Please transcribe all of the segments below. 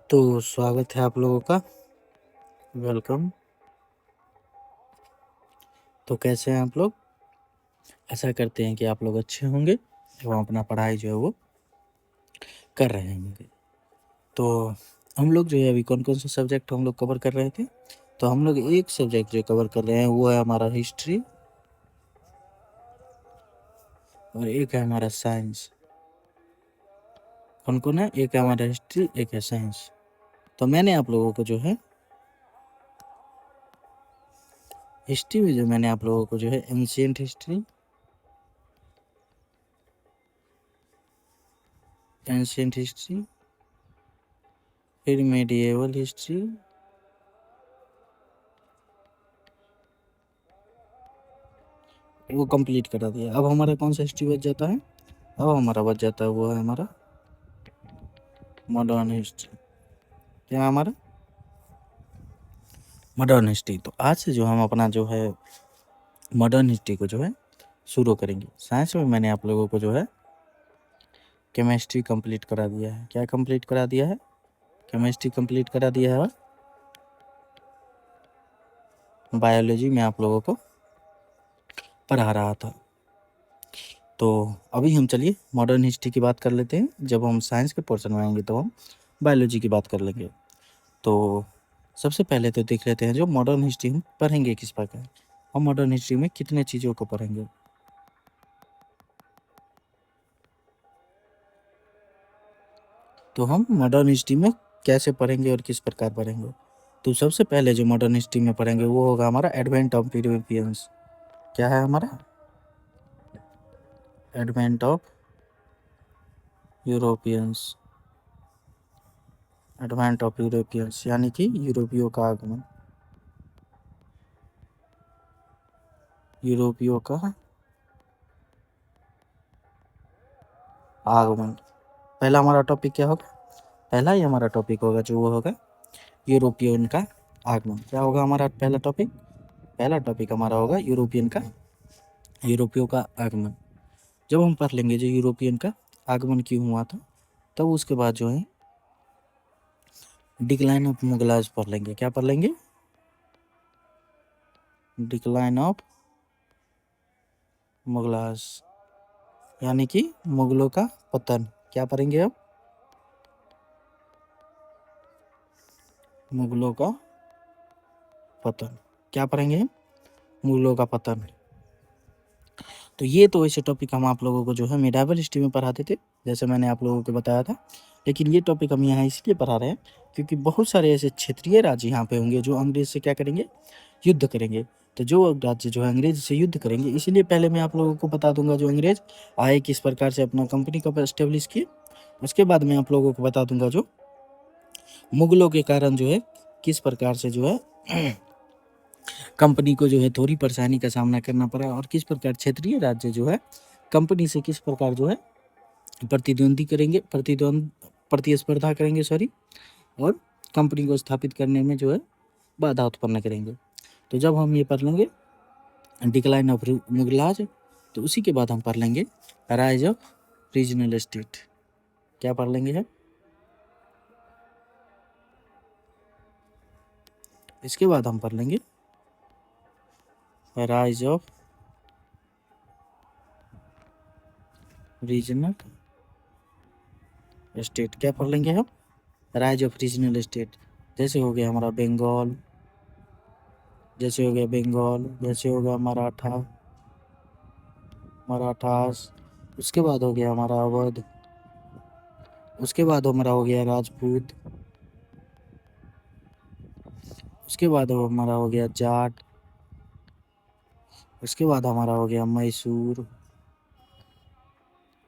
तो स्वागत है आप लोगों का, वेलकम। तो कैसे हैं आप लोग? आशा करते हैं कि आप लोग अच्छे होंगे एवं अपना पढ़ाई जो है वो कर रहे होंगे। तो हम लोग जो है अभी कौन कौन से सब्जेक्ट हम लोग कवर कर रहे थे? तो हम लोग एक सब्जेक्ट जो कवर कर रहे हैं वो है हमारा हिस्ट्री और एक है हमारा साइंस। कौन कौन है? एक है हमारा हिस्ट्री, एक है साइंस। तो मैंने आप लोगों को जो है हिस्ट्री में मैंने आप लोगों को जो है एंशिएंट हिस्ट्री, फिर मेडिएवल हिस्ट्री, वो कंप्लीट करा दिया। अब हमारा कौन सा हिस्ट्री बच जाता है? अब हमारा बच जाता है वो है हमारा मॉडर्न हिस्ट्री। क्या है हमारा? Modern history. तो आज से जो हम अपना जो है मॉडर्न हिस्ट्री को जो है शुरू करेंगे। साइंस में मैंने आप लोगों को जो है केमिस्ट्री कंप्लीट करा दिया है। क्या कंप्लीट करा दिया है? केमिस्ट्री कंप्लीट करा दिया है। और बायोलॉजी में आप लोगों को पढ़ा रहा था। तो अभी हम चलिए मॉडर्न हिस्ट्री की बात कर लेते हैं। जब हम साइंस के पोर्शन में आएंगे तो हम बायोलॉजी की बात कर लेंगे। तो सबसे पहले तो देख लेते हैं जो मॉडर्न हिस्ट्री हम पढ़ेंगे किस प्रकार। हम मॉडर्न हिस्ट्री में कितने चीज़ों को पढ़ेंगे? तो हम मॉडर्न हिस्ट्री में कैसे पढ़ेंगे और किस प्रकार पढ़ेंगे? तो सबसे पहले जो मॉडर्न हिस्ट्री में पढ़ेंगे वो होगा हमारा एडवेंट ऑफ यूरोपियंस। क्या है हमारा? Advent of Europeans. Advent of Europeans यानी कि यूरोपियों का आगमन। यूरोपियों का आगमन। पहला हमारा टॉपिक क्या होगा? पहला ही हमारा टॉपिक होगा जो वो होगा यूरोपियन का आगमन। क्या होगा हमारा पहला टॉपिक? पहला टॉपिक हमारा होगा यूरोपियों का आगमन। जब हम पढ़ लेंगे जो यूरोपियन का आगमन क्यों हुआ था, तब उसके बाद जो है डिक्लाइन ऑफ मुगलाज पढ़ लेंगे। क्या पढ़ लेंगे? डिक्लाइन ऑफ मुगलाज यानी कि मुगलों का पतन। क्या पढ़ेंगे अब? मुगलों का पतन। क्या पढ़ेंगे? मुगलों का पतन। तो ये तो ऐसे टॉपिक हम आप लोगों को जो है मेडावल हिस्ट्री में पढ़ाते थे, जैसे मैंने आप लोगों को बताया था। लेकिन ये टॉपिक हम यहाँ इसलिए पढ़ा रहे हैं क्योंकि बहुत सारे ऐसे क्षेत्रीय राज्य यहाँ पे होंगे जो अंग्रेज से क्या करेंगे? युद्ध करेंगे। तो जो राज्य जो है अंग्रेज से युद्ध करेंगे, इसीलिए पहले मैं आप लोगों को बता दूंगा जो अंग्रेज आए किस प्रकार से अपना कंपनी को एस्टेब्लिश किए। उसके बाद मैं आप लोगों को बता दूंगा जो मुगलों के कारण जो है किस प्रकार से जो है कंपनी को जो है थोड़ी परेशानी का सामना करना पड़ा, और किस प्रकार क्षेत्रीय राज्य जो है कंपनी से किस प्रकार जो है प्रतिस्पर्धा करेंगे और कंपनी को स्थापित करने में जो है बाधा उत्पन्न करेंगे। तो जब हम ये पढ़ लेंगे डिक्लाइन ऑफ मुगलाज, तो उसी के बाद हम पढ़ लेंगे राइज ऑफ रीजनल स्टेट। क्या पढ़ लेंगे है? इसके बाद हम पढ़ लेंगे राइज ऑफ रीजनल स्टेट। क्या पढ़ लेंगे हम? Rise of regional state. जैसे हो गया हमारा बंगाल, जैसे हो गया मराठास। उसके बाद हो गया हमारा अवध। उसके बाद हमारा हो गया राजपूत। उसके बाद हमारा हो गया जाट। उसके बाद हमारा हो गया मैसूर।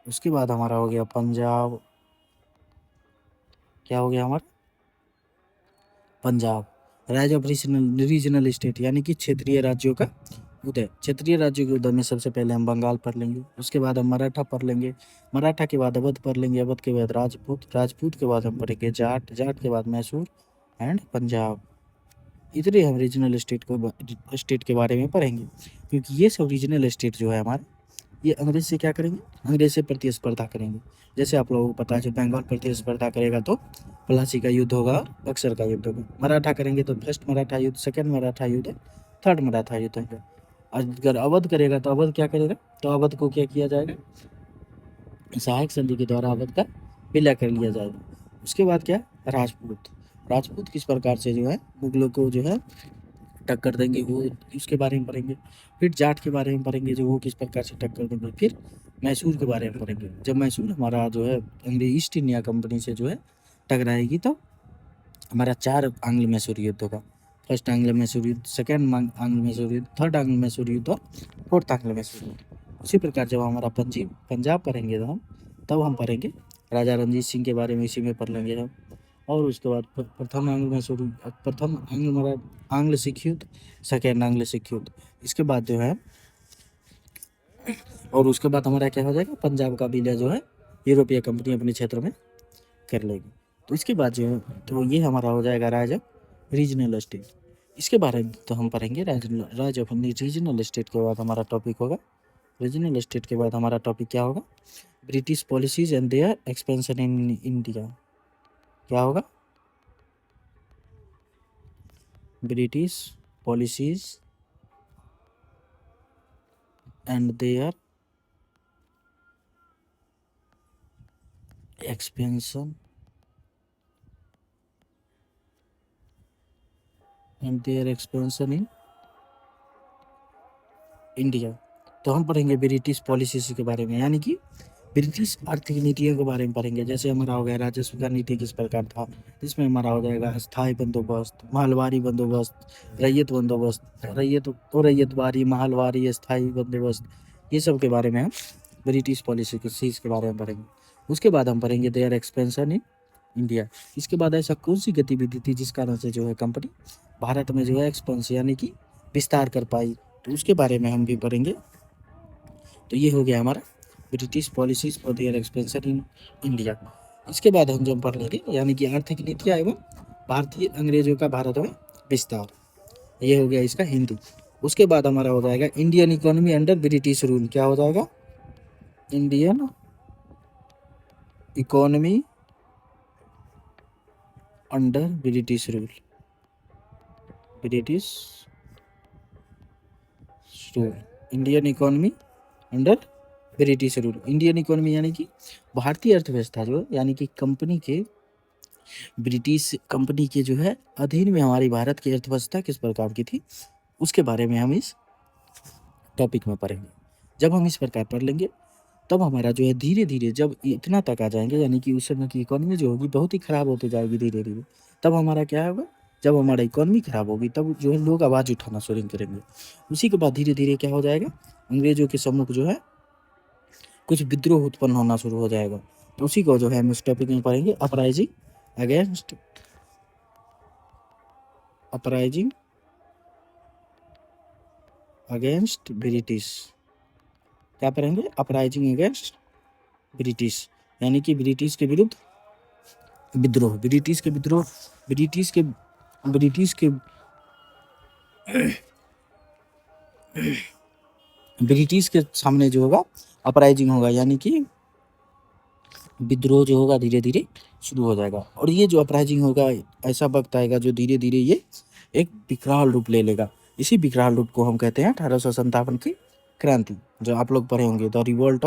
उसके बाद हमारा हो गया पंजाब। क्या हो गया हमारा? Punjab. Rise of regional state यानी कि क्षेत्रीय राज्यों का उदय। क्षेत्रीय राज्यों के उदय में सबसे पहले हम बंगाल पढ़ लेंगे। उसके बाद हम मराठा पढ़ लेंगे। मराठा के बाद अवध पढ़ लेंगे। अवध के बाद राजपूत के बाद हम पढ़ेंगे जाट के बाद मैसूर एंड पंजाब। इतने हम रीजनल स्टेट के बारे में पढ़ेंगे, क्योंकि ये सब रीजनल स्टेट जो है हमारे, ये अंग्रेज से क्या करेंगे? अंग्रेज से प्रतिस्पर्धा करेंगे। जैसे आप लोगों को पता है जब बंगाल प्रतिस्पर्धा करेगा तो प्लासी का युद्ध होगा और बक्सर का युद्ध होगा। मराठा करेंगे तो फर्स्ट मराठा युद्ध, सेकंड मराठा युद्ध, थर्ड मराठा युद्ध होगा। अगर अवध करेगा तो अवध क्या करेगा, तो अवध को क्या किया जाएगा, सहायक संधि के द्वारा अवध का विलय कर लिया जाएगा। उसके बाद क्या, राजपूत। राजपूत किस प्रकार से जो है मुगलों को जो है टक्कर देंगे, वो उसके बारे में पढ़ेंगे। फिर जाट के बारे में पढ़ेंगे, जो वो किस प्रकार से टक्कर देंगे। फिर मैसूर के बारे में पढ़ेंगे, जब मैसूर हमारा जो है अंग्रेज ईस्ट इंडिया कंपनी से जो है टकराएगी, तो हमारा 4 आंग्ल मैसूर युद्ध होगा। फर्स्ट आंग्ल मैसूर युद्ध, सेकेंड आंग्ल मैसूर युद्ध, थर्ड आंग्ल मैसूर युद्ध और फोर्थ आंग्ल मैसूर युद्ध। उसी प्रकार जब हमारा पंजाब पढ़ेंगे तो तब हम पढ़ेंगे राजा रणजीत सिंह के बारे में, इसी में पढ़ लेंगे हम। और उसके बाद प्रथम आंग्ल मैसूर, प्रथम आंग्ल सिख युद्ध, सेकेंड आंग्ल सिख युद्ध। इसके बाद जो है, और उसके बाद हमारा क्या हो जाएगा, पंजाब का विलय जो है यूरोपीय कंपनी अपने क्षेत्र में कर लेगी। तो इसके बाद जो है, तो ये हमारा हो जाएगा राज ऑफ रीजनल स्टेट। इसके बारे में तो हम पढ़ेंगे राज ऑफ रीजनल स्टेट के बाद हमारा टॉपिक होगा, रीजनल स्टेट के बाद हमारा टॉपिक क्या होगा, British policies and their expansion in India. क्या होगा, British policies and their expansion and their expansion in India. तो हम पढ़ेंगे ब्रिटिश पॉलिसीज के बारे में, यानी कि ब्रिटिश आर्थिक नीतियों के बारे में पढ़ेंगे। जैसे हमारा हो गया राजस्व का नीति किस प्रकार था, जिसमें हमारा हो जाएगा स्थायी बंदोबस्त, महलवारी बंदोबस्त, रैयत बंदोबस्त, रैयतवारी, महलवारी, स्थायी बंदोबस्त, ये सब के बारे में हम ब्रिटिश पॉलिसी के बारे में पढ़ेंगे। उसके बाद हम पढ़ेंगे देयर एक्सपेंशन इन इंडिया। इसके बाद ऐसा कौन सी गतिविधि थी जिस कारण से जो है कंपनी भारत में जो है एक्सपेंस यानी कि विस्तार कर पाई, तो उसके बारे में हम भी पढ़ेंगे। तो ये हो गया हमारा British policies for their expansion in India. इसके बाद हम जो पढ़ लेंगे यानी कि आर्थिक नीतियाँ एवं भारतीय अंग्रेजों का भारत में विस्तार, ये हो गया इसका हिंदी। उसके बाद हमारा हो जाएगा Indian economy under British rule. क्या हो जाएगा, Indian economy under British rule, British rule, Indian economy under British rule. Indian economy यानी कि भारतीय अर्थव्यवस्था जो यानी कि कंपनी के, ब्रिटिश कंपनी के जो है अधीन में हमारी भारत की अर्थव्यवस्था किस प्रकार की थी, उसके बारे में हम इस टॉपिक में पढ़ेंगे। जब हम इस प्रकार पढ़ लेंगे तब हमारा जो है धीरे धीरे जब इतना तक आ जाएंगे, यानी कि उस समय की इकोनॉमी जो होगी बहुत ही खराब होती जाएगी धीरे धीरे, तब हमारा क्या होगा, जब हमारा इकोनॉमी खराब होगी तब जो है लोग आवाज़ उठाना शुरू करेंगे। उसी के बाद धीरे धीरे क्या हो जाएगा, अंग्रेजों के सम्मुख जो है कुछ विद्रोह उत्पन्न होना शुरू हो जाएगा। तो उसी को जो है हम इस टॉपिक में पढ़ेंगे, अपराइजिंग अगेंस्ट ब्रिटिश। क्या पढ़ेंगे, अपराइजिंग अगेंस्ट ब्रिटिश, यानी कि ब्रिटिश के विरुद्ध विद्रोह, ब्रिटिश के विद्रोह, ब्रिटिश के ब्रिटिश के सामने जो होगा अपराइजिंग होगा, यानी कि विद्रोह जो होगा धीरे धीरे शुरू हो जाएगा। और ये जो अपराइजिंग होगा ऐसा वक्त आएगा जो धीरे धीरे ये एक विकराल रूप ले लेगा। इसी विकराल रूप को हम कहते हैं 1857 की क्रांति, जो आप लोग पढ़े होंगे, द रिवोल्ट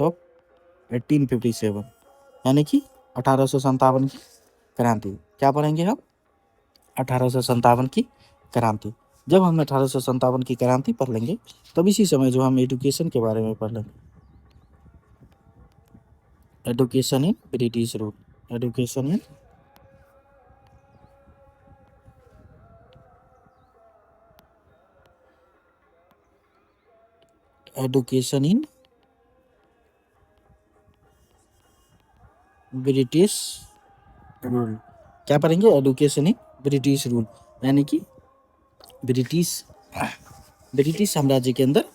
ऑफ 1857, यानी कि 1857 की क्रांति। क्या पढ़ेंगे हम, 1857 की क्रांति। जब हम 1857 की क्रांति पढ़ लेंगे तब इसी समय जो हम एजुकेशन के बारे में पढ़ लेंगे, education in British rule, education in British rule. क्या पढ़ेंगे, एजुकेशन इन ब्रिटिश रूल, यानी कि ब्रिटिश साम्राज्य के अंदर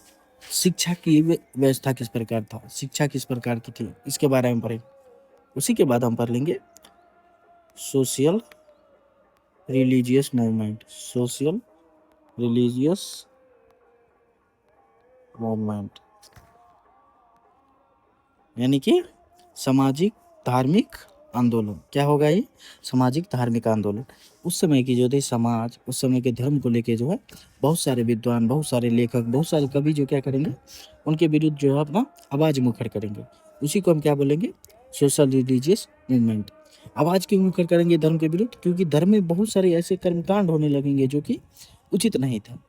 शिक्षा की व्यवस्था किस प्रकार था, शिक्षा किस प्रकार की थी, इसके बारे में पढ़ेंगे। उसी के बाद हम पढ़ लेंगे social religious movement, social religious movement, यानी कि सामाजिक धार्मिक आंदोलन। क्या होगा ये? सामाजिक धार्मिक आंदोलन। उस समय की जो थी समाज, उस समय के धर्म को लेके जो है बहुत सारे विद्वान, बहुत सारे लेखक, बहुत सारे कवि जो क्या करेंगे, उनके विरुद्ध जो है अपना आवाज मुखर करेंगे। उसी को हम क्या बोलेंगे? Social religious movement. आवाज क्यों मुखर करेंगे धर्म के विरुद्ध? क्योंकि धर्म में बहुत सारे ऐसे कर्मकांड होने लगेंगे जो कि उचित नहीं था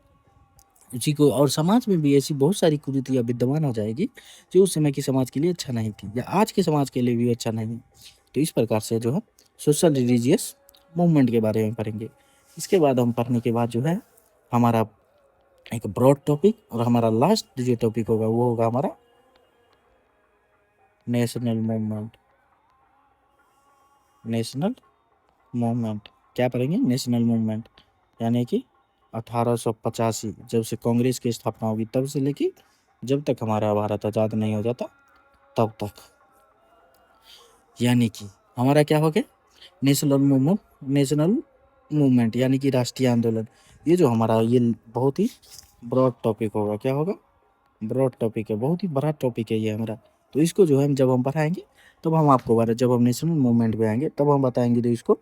उसी को, और समाज में भी ऐसी बहुत सारी कुरीतियाँ विद्यमान हो जाएगी जो उस समय की समाज के लिए अच्छा नहीं थी, या आज के समाज के लिए भी अच्छा नहीं है। तो इस प्रकार से जो है सोशल रिलीजियस मूवमेंट के बारे में पढ़ेंगे। इसके बाद हम पढ़ने के बाद जो है हमारा एक ब्रॉड टॉपिक, और हमारा लास्ट जो टॉपिक होगा वो होगा हमारा नेशनल मूवमेंट। नेशनल मूवमेंट क्या पढ़ेंगे? नेशनल मूवमेंट, यानी कि 1885 जब से कांग्रेस की स्थापना होगी तब से लेके जब तक हमारा भारत आज़ाद नहीं हो जाता तब तक, यानी कि हमारा क्या हो गया? नेशनल मूवमेंट यानी कि राष्ट्रीय आंदोलन। ये जो हमारा ये बहुत ही ब्रॉड टॉपिक होगा। क्या होगा? ब्रॉड टॉपिक है, बहुत ही बड़ा टॉपिक है ये हमारा। तो इसको जो है जब हम पढ़ाएंगे तब हम आपको जब हम नेशनल मूवमेंट में आएंगे तब हम बताएंगे तो इसको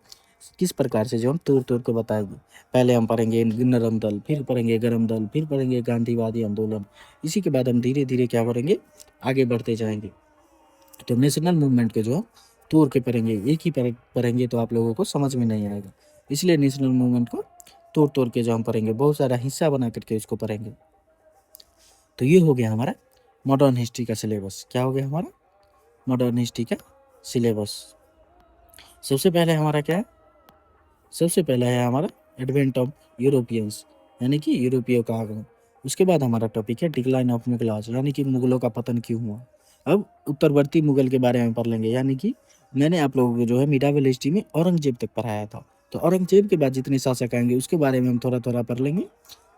किस प्रकार से जो हम तोड़ तोड़ के बताएंगे। पहले हम पढ़ेंगे नरम दल, फिर पढ़ेंगे गरम दल, फिर पढ़ेंगे गांधीवादी आंदोलन। इसी के बाद हम धीरे धीरे क्या करेंगे? आगे बढ़ते जाएंगे। तो नेशनल मूवमेंट के जो तोड़ के पढ़ेंगे, एक ही पढ़ेंगे तो आप लोगों को समझ में नहीं आएगा। इसलिए नेशनल मूवमेंट को तोड़ तोड़ के जो हम पढ़ेंगे, बहुत सारा हिस्सा बना करके इसको पढ़ेंगे। तो ये हो गया हमारा मॉडर्न हिस्ट्री का सिलेबस। क्या हो गया हमारा? मॉडर्न हिस्ट्री का सिलेबस। सबसे पहले हमारा क्या है? सबसे पहला है हमारा एडवेंट ऑफ यूरोपियंस, यानी कि यूरोपियों का आगमन। उसके बाद हमारा टॉपिक है डिक्लाइन ऑफ मुगलाज, यानी कि मुगलों का पतन क्यों हुआ। अब उत्तरवर्ती मुगल के बारे में पढ़ लेंगे, यानी कि मैंने आप लोगों को जो है मिडावल हिस्ट्री में औरंगजेब तक पढ़ाया था। तो औरंगजेब के बाद जितने शासक आएंगे उसके बारे में हम थोड़ा थोड़ा पढ़ लेंगे।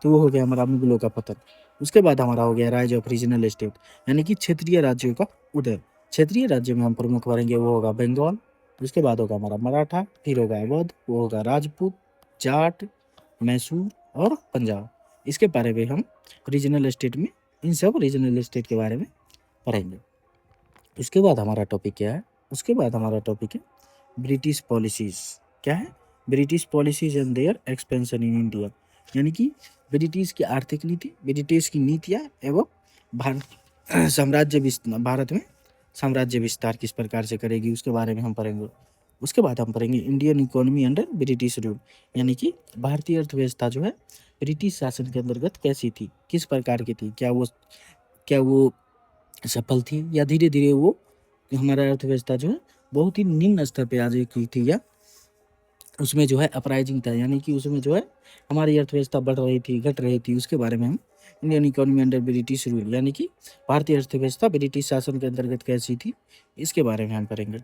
तो वो हो गया हमारा मुगलों का पतन। उसके बाद हमारा हो गया राइज ऑफ रीजनल स्टेट, यानी कि क्षेत्रीय राज्यों का उदय। क्षेत्रीय राज्य में हम प्रमुख पढ़ेंगे, वो होगा बंगाल। उसके बाद होगा हमारा मराठा, फिर होगा अवध, वो होगा राजपूत, जाट, मैसूर और पंजाब। इसके बारे में हम रीजनल स्टेट में, इन सब रीजनल स्टेट के बारे में पढ़ेंगे। उसके बाद हमारा टॉपिक क्या है? उसके बाद हमारा टॉपिक है ब्रिटिश पॉलिसीज। क्या है? British policies and their expansion in India, यानी कि ब्रिटिश की आर्थिक नीति, ब्रिटिश की नीतियाँ एवं भारत में साम्राज्य विस्तार किस प्रकार से करेगी उसके बारे में हम पढ़ेंगे। उसके बाद हम पढ़ेंगे Indian economy under British rule, यानी कि भारतीय अर्थव्यवस्था जो है ब्रिटिश शासन के अंतर्गत कैसी थी, किस प्रकार की थी, क्या वो सफल थी, या धीरे धीरे वो हमारा अर्थव्यवस्था जो है बहुत ही निम्न स्तर पे आ गई थी, या उसमें जो है अपराइजिंग था, यानी कि उसमें जो है हमारी अर्थव्यवस्था बढ़ रही थी, घट रही थी। उसके बारे में हम Indian economy under British rule, यानी कि भारतीय अर्थव्यवस्था ब्रिटिश शासन के अंतर्गत कैसी थी, इसके बारे में हम पढ़ेंगे।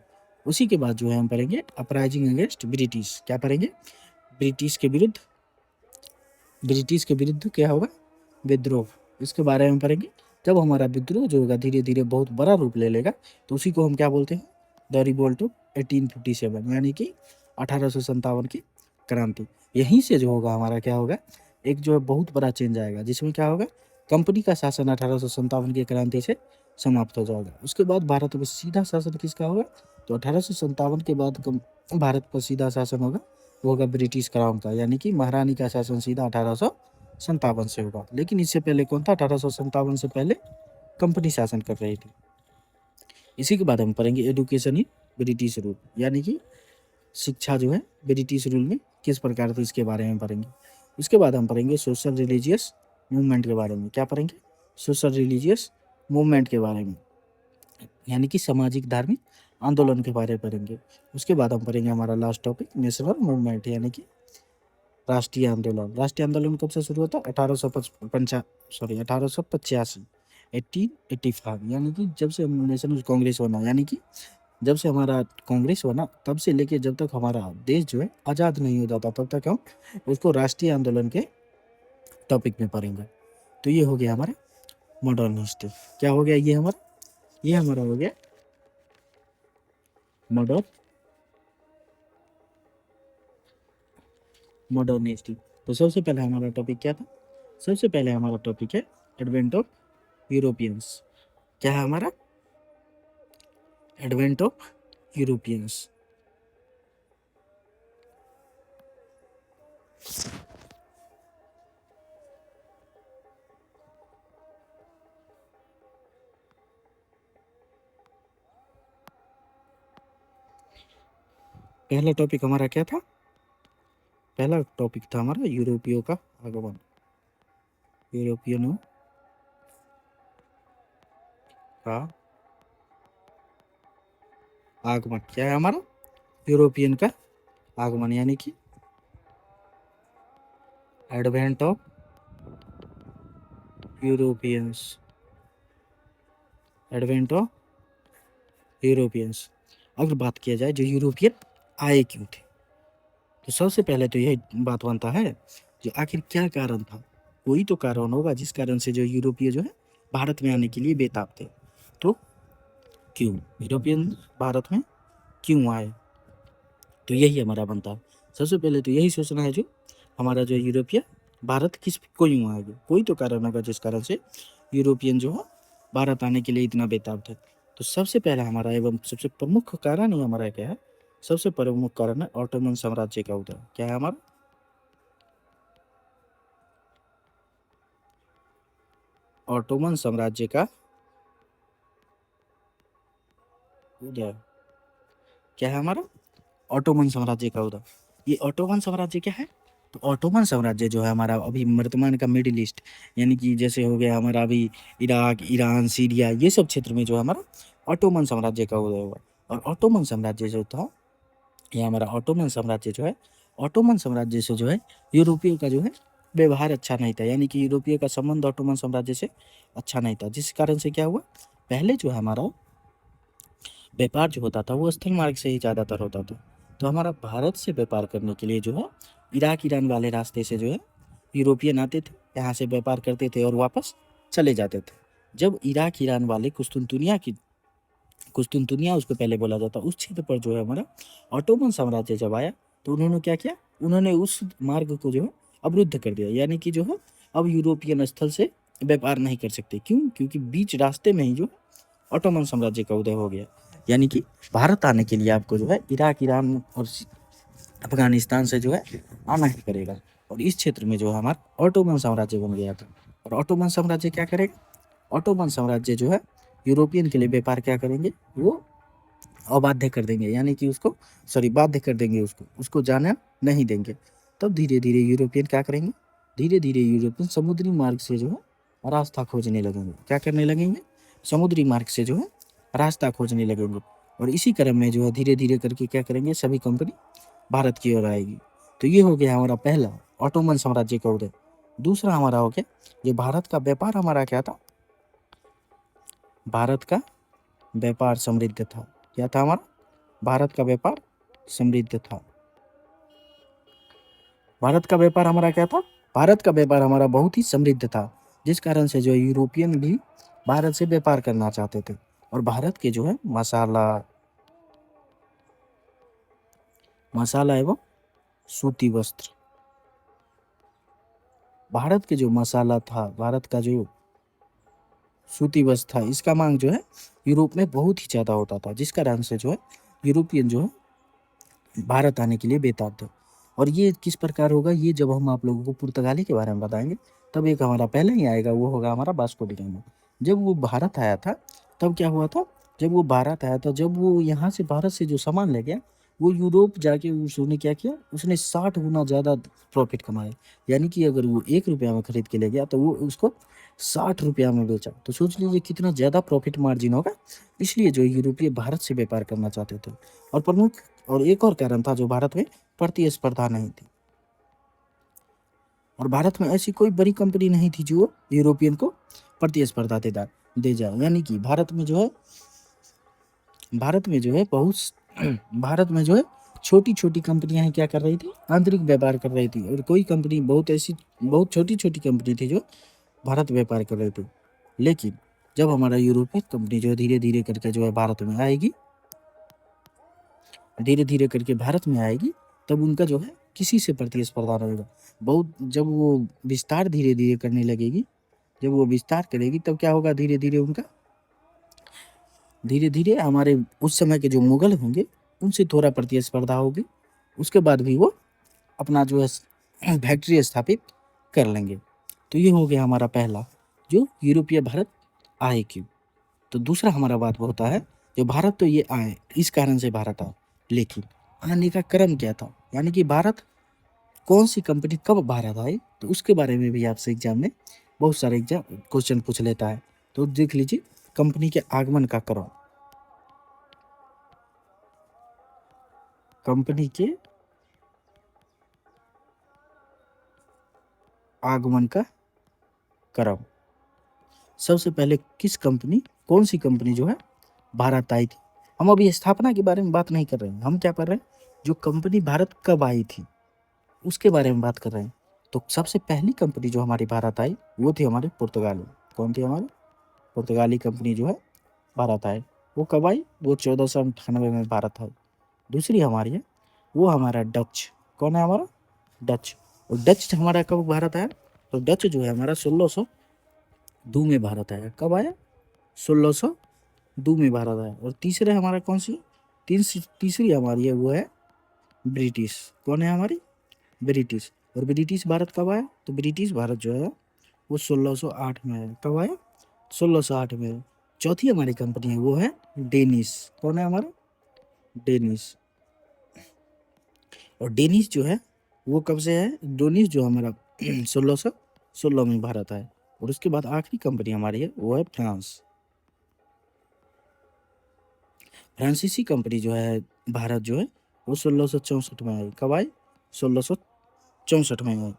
उसी के बाद जो है हम पढ़ेंगे अपराइजिंग अगेंस्ट ब्रिटिश। क्या पढ़ेंगे? ब्रिटिश के विरुद्ध क्या होगा? विद्रोह। इसके बारे में पढ़ेंगे। जब हमारा विद्रोह जो होगा धीरे धीरे बहुत बड़ा रूप ले लेगा तो उसी को हम क्या बोलते हैं? द रिवोल्ट ऑफ 1857, यानी कि 1857 की क्रांति। यहीं से जो होगा हमारा क्या होगा? एक जो है बहुत बड़ा चेंज आएगा, जिसमें क्या होगा? कंपनी का शासन 1857 की क्रांति से समाप्त हो जाएगा। उसके बाद भारत में सीधा शासन किसका होगा? तो 1857 के बाद भारत पर सीधा शासन होगा, वो होगा ब्रिटिश क्राउन का, यानी कि महारानी का शासन सीधा 1857 से होगा। लेकिन इससे पहले कौन था? 1857 से पहले कंपनी शासन कर रही थी। इसी के बाद हम पढ़ेंगे एजुकेशन इन ब्रिटिश रूल, यानी कि शिक्षा जो है ब्रिटिश रूल में किस प्रकार थी, इसके बारे में पढ़ेंगे। उसके बाद हम पढ़ेंगे सोशल रिलीजियस मूवमेंट के बारे में। क्या पढ़ेंगे? सोशल रिलीजियस मूवमेंट के बारे में, यानी कि सामाजिक धार्मिक आंदोलन के बारे में पढ़ेंगे। उसके बाद हम पढ़ेंगे हमारा लास्ट टॉपिक नेशनल मूवमेंट, यानी कि राष्ट्रीय आंदोलन। राष्ट्रीय आंदोलन कब से शुरू होता? 1885, 1885, यानी कि जब से नेशनल कांग्रेस बना, यानी कि जब से हमारा कांग्रेस बना तब से लेके जब तक हमारा देश जो है आज़ाद नहीं हो जाता तब तक हम उसको राष्ट्रीय आंदोलन के टॉपिक में पढ़ेंगे। तो ये हो गया हमारा मॉडर्न हिस्ट्री। क्या हो गया? ये हमारा हो गया मॉडर्न हिस्ट्री। तो सबसे पहले हमारा टॉपिक क्या था? सबसे पहले हमारा टॉपिक है एडवेंट ऑफ यूरोपियंस। क्या है हमारा? Advent of Europeans. पहला टॉपिक हमारा क्या था? पहला टॉपिक था हमारा यूरोपियों का आगमन, यूरोपियनों का आगमन। क्या है हमारा? यूरोपियन का आगमन, यानी कि advent of Europeans, advent of Europeans. अगर बात किया जाए जो यूरोपियन आए क्यों थे, तो सबसे पहले तो यही बात बनता है जो आखिर क्या कारण था। कोई तो कारण होगा जिस कारण से जो यूरोपीय जो है भारत में आने के लिए बेताब थे। तो क्यों यूरोपियन भारत में क्यों आए, तो यही हमारा बनता है। सबसे पहले तो यही सोचना है जो हमारा जो यूरोपीय भारत किस क्यों आएगा, कोई तो कारण होगा जिस कारण से यूरोपियन जो है भारत आने के लिए इतना बेताब थे। तो सबसे पहला हमारा एवं सबसे प्रमुख कारण ही हमारा क्या है? सबसे प्रमुख कारण है ऑटोमन साम्राज्य का उदय। क्या है हमारा? ऑटोमन साम्राज्य का उदय। क्या है हमारा? ऑटोमन साम्राज्य का उदय। ये ऑटोमन साम्राज्य क्या है? तो ऑटोमन साम्राज्य जो है हमारा अभी वर्तमान का मिडिल ईस्ट, यानी कि जैसे हो गया हमारा अभी इराक, ईरान, सीरिया, ये सब क्षेत्र में जो है हमारा ऑटोमन साम्राज्य का उदय हुआ। और ऑटोमन साम्राज्य जो था, ये हमारा ऑटोमन साम्राज्य जो है, ऑटोमन साम्राज्य से जो है यूरोपियों का जो है व्यवहार अच्छा नहीं था, यानी कि यूरोपियों का संबंध ऑटोमन साम्राज्य से अच्छा नहीं था। जिस कारण से क्या हुआ, पहले जो है हमारा व्यापार जो होता था वो स्थल मार्ग से ही ज़्यादातर होता था। तो हमारा भारत से व्यापार करने के लिए जो है इराक, ईरान वाले रास्ते से जो है यूरोपियन आते थे, यहाँ से व्यापार करते थे और वापस चले जाते थे। जब इराक, ईरान वाले कुस्तुनतुनिया उसको पहले बोला जाता, उस क्षेत्र पर जो है हमारा ऑटोमन साम्राज्य जब आया, तो उन्होंने क्या किया, उन्होंने उस मार्ग को जो है अवरुद्ध कर दिया, यानी कि जो है अब यूरोपियन स्थल से व्यापार नहीं कर सकते। क्यों? क्योंकि बीच रास्ते में ही जो ऑटोमन साम्राज्य का उदय हो गया। यानी कि भारत आने के लिए आपको जो है इराक, ईरान और अफगानिस्तान से जो है आना ही पड़ेगा। और इस क्षेत्र में जो है हमारा ऑटोमन साम्राज्य बन गया था। और ऑटोमन साम्राज्य क्या करेगा? ऑटोमन साम्राज्य जो है यूरोपियन के लिए व्यापार क्या करेंगे, वो अबाध्य कर देंगे, यानी कि उसको बाध्य कर देंगे, उसको जाना नहीं देंगे। तब धीरे धीरे यूरोपियन क्या करेंगे, धीरे धीरे यूरोपियन समुद्री मार्ग से जो है रास्ता खोजने लगेंगे। क्या करने लगेंगे? समुद्री मार्ग से जो है रास्ता खोजने लगेंगे। और इसी क्रम में जो है धीरे धीरे करके क्या करेंगे, सभी कंपनी भारत की ओर आएगी। तो ये हो गया हमारा पहला ऑटोमन साम्राज्य का उदय। दूसरा हमारा हो गया ये भारत का व्यापार हमारा क्या था, भारत का व्यापार समृद्ध था। क्या था हमारा? भारत का व्यापार समृद्ध था। भारत का व्यापार हमारा क्या था? भारत का व्यापार हमारा बहुत ही समृद्ध था, जिस कारण से जो यूरोपियन भी भारत से व्यापार करना चाहते थे। और भारत के जो है मसाला एवं सूती वस्त्र, भारत के जो मसाला था, भारत का जो सूती वस्त्र था, इसका मांग जो है यूरोप में बहुत ही ज़्यादा होता था, जिस कारण से जो है यूरोपियन जो है भारत आने के लिए बेताब थे। और ये किस प्रकार होगा, ये जब हम आप लोगों को पुर्तगाली के बारे में बताएंगे, तब एक हमारा पहले ही आएगा, वो होगा हमारा वास्को डी गामा। जब वो भारत आया था तब क्या हुआ था, जब वो भारत आया था, जब वो यहाँ से भारत से जो सामान ले गया, वो यूरोप जाके उसने क्या किया, उसने 60 गुना ज़्यादा प्रॉफिट कमाया। यानी कि अगर वो 1 रुपया में खरीद के ले गया तो वो उसको 60 रुपया में बेचा। तो सोच लीजिए कितना ज़्यादा प्रॉफिट मार्जिन होगा। इसलिए जो यूरोपीय भारत से व्यापार करना चाहते थे। और प्रमुख और एक और कारण था जो भारत में प्रतिस्पर्धा नहीं थी। और भारत में ऐसी कोई बड़ी कंपनी नहीं थी जो यूरोपियन को प्रतिस्पर्धा दे जाए। यानी कि भारत में जो है भारत में जो है छोटी छोटी कंपनियां क्या कर रही थी, आंतरिक व्यापार कर रही थी। और कोई कंपनी बहुत छोटी छोटी कंपनी थी जो भारत व्यापार कर रही थी। लेकिन जब हमारा यूरोपियन कंपनी जो है धीरे धीरे करके जो है भारत में आएगी, धीरे धीरे करके भारत में आएगी, तब उनका जो है किसी से प्रतिस्पर्धा रहेगा। जब वो विस्तार धीरे धीरे करने लगेगी, जब वो विस्तार करेगी, तब क्या होगा, धीरे धीरे उनका धीरे धीरे हमारे उस समय के जो मुगल होंगे उनसे थोड़ा प्रतिस्पर्धा होगी, उसके बाद भी वो अपना जो है फैक्ट्री स्थापित कर लेंगे। तो ये हो गया हमारा पहला जो यूरोपीय भारत आए क्यों। तो दूसरा हमारा बात होता है जो भारत तो ये आए इस कारण से भारत आए, लेकिन आने का क्रम क्या था, यानी कि भारत कौन सी कंपनी कब भारत आई, तो उसके बारे में भी आपसे एग्जाम में बहुत सारे एग्जाम क्वेश्चन पूछ लेता है। तो देख लीजिए कंपनी के आगमन का क्रम, कंपनी के आगमन का क्रम। सबसे पहले किस कंपनी, कौन सी कंपनी जो है भारत आई थी। हम अभी स्थापना के बारे में बात नहीं कर रहे हैं, हम क्या कर रहे हैं जो कंपनी भारत कब आई थी उसके बारे में बात कर रहे हैं। तो सबसे पहली कंपनी जो हमारी भारत आई वो थी हमारी पुर्तगाली। कौन थी हमारी पुर्तगाली कंपनी जो है भारत आई। वो कब आई, वो 1498 में भारत आई। दूसरी हमारी है वो हमारा डच। कौन है हमारा डच। और डच हमारा कब भारत आया, तो डच जो है हमारा 1602 में भारत आया। कब आया 1602 में भारत आया। और तीसरे हमारा कौन सी तीसरी हमारी है वो है ब्रिटिश। कौन है हमारी ब्रिटिश। और ब्रिटिश भारत कब आया, तो ब्रिटिश भारत जो है वो 1608 में आया। कब आया 1608 में। चौथी हमारी कंपनी है वो है डेनिश। कौन है हमारा डेनिश। और डेनिश जो है वो कब से है, डेनिश जो हमारा 1616 में भारत आया। और उसके बाद आखिरी कंपनी हमारी है वो है फ्रांस। फ्रांसीसी कंपनी जो है भारत जो है वो 1664 में आई। कब आई 1664 में आई।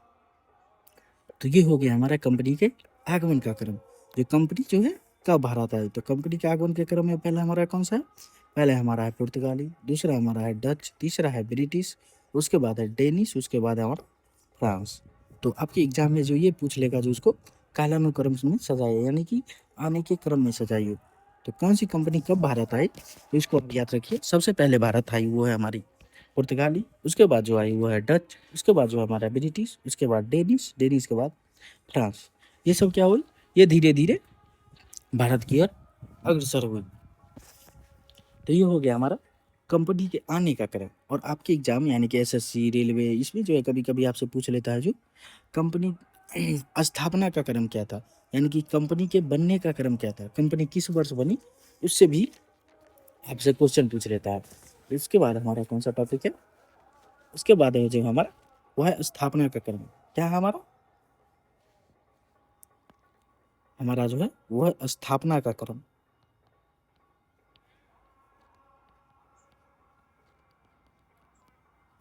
तो ये हो गया हमारा कंपनी के आगमन का क्रम। ये कंपनी जो है कब भारत आई, तो कंपनी के आगमन के क्रम में पहला हमारा कौन सा है, पहले हमारा है पुर्तगाली, दूसरा हमारा है डच, तीसरा है ब्रिटिश, उसके बाद है डेनिश, उसके बाद है हमारा फ्रांस। तो आपके एग्जाम में जो ये पूछ लेगा जो उसको कालानुक्रम में सजाइए, यानी कि आने के क्रम में सजाइए। तो कौन सी कंपनी कब भारत आई तो इसको आप याद रखिए। सबसे पहले भारत आई वो है हमारी पुर्तगाली, उसके बाद जो आई वो है डच, उसके बाद जो हमारा ब्रिटिश, उसके बाद डेनिश, डेनिश के बाद फ्रांस। ये सब क्या हुई, ये धीरे धीरे भारत की ओर अग्रसर हुई। तो ये हो गया हमारा कंपनी के आने का क्रम। और आपके एग्जाम यानी कि एसएससी रेलवे इसमें जो है कभी कभी आपसे पूछ लेता है जो कंपनी स्थापना का क्रम क्या था, यानी कि कंपनी के बनने का क्रम क्या था, कंपनी किस वर्ष बनी, उससे भी आपसे क्वेश्चन पूछ लेता है। इसके बाद हमारा कौन सा टॉपिक है, उसके बाद है जो हमारा वो है स्थापना का क्रम। क्या है हमारा, हमारा जो है वो है स्थापना का क्रम।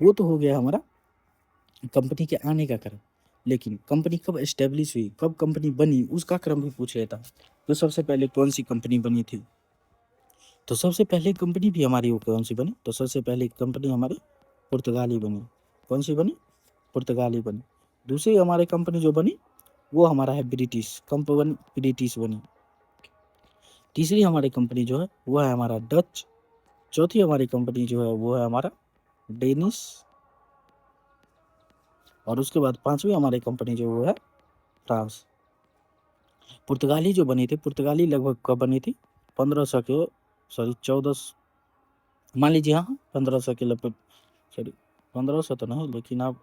वो तो हो गया हमारा कंपनी के आने का क्रम, लेकिन कंपनी कब एस्टेब्लिश हुई, कब कंपनी बनी, उसका क्रम भी पूछ लेता। तो सबसे पहले कौन सी कंपनी बनी थी, तो सबसे पहले कंपनी भी हमारी वो कौन सी बनी, तो सबसे पहले कंपनी हमारी पुर्तगाली बनी। कौन सी बनी, पुर्तगाली बनी। दूसरी हमारी कंपनी जो बनी वो हमारा है ब्रिटिश कंपनी, ब्रिटिश बनी। तीसरी हमारी कंपनी जो है वो है हमारा डच। चौथी हमारी कंपनी जो है वो है हमारा डेनिश। और उसके बाद पांचवी हमारी कंपनी जो वो है फ्रांस। पुर्तगाली जो बनी थी, पुर्तगाली लगभग कब बनी थी, 1500 के सॉरी 14, मान लीजिए हाँ 1500 के लगभग, सॉरी 1500 तो नहीं, लेकिन आप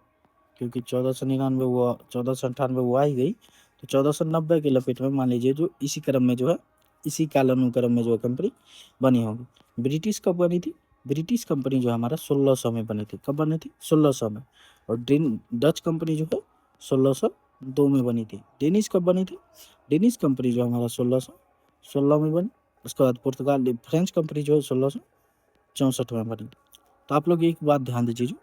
क्योंकि 1499 वो 1498 वो आ ही गई, तो 1490 के लपेट में मान लीजिए जो इसी क्रम में जो है इसी कालानुक्रम में जो है कंपनी बनी होगी। ब्रिटिश कब बनी थी, ब्रिटिश कंपनी जो हमारा 1600 में बनी थी। कब बनी थी 1600 में। और डच कंपनी जो है 1602 में बनी थी। डेनिश कब बनी थी, डेनिश कंपनी जो हमारा 1616 में बनी। उसके बाद पुर्तगाल फ्रेंच कंपनी जो है 1664 में बनी। तो आप लोग एक बात ध्यान दीजिए, जो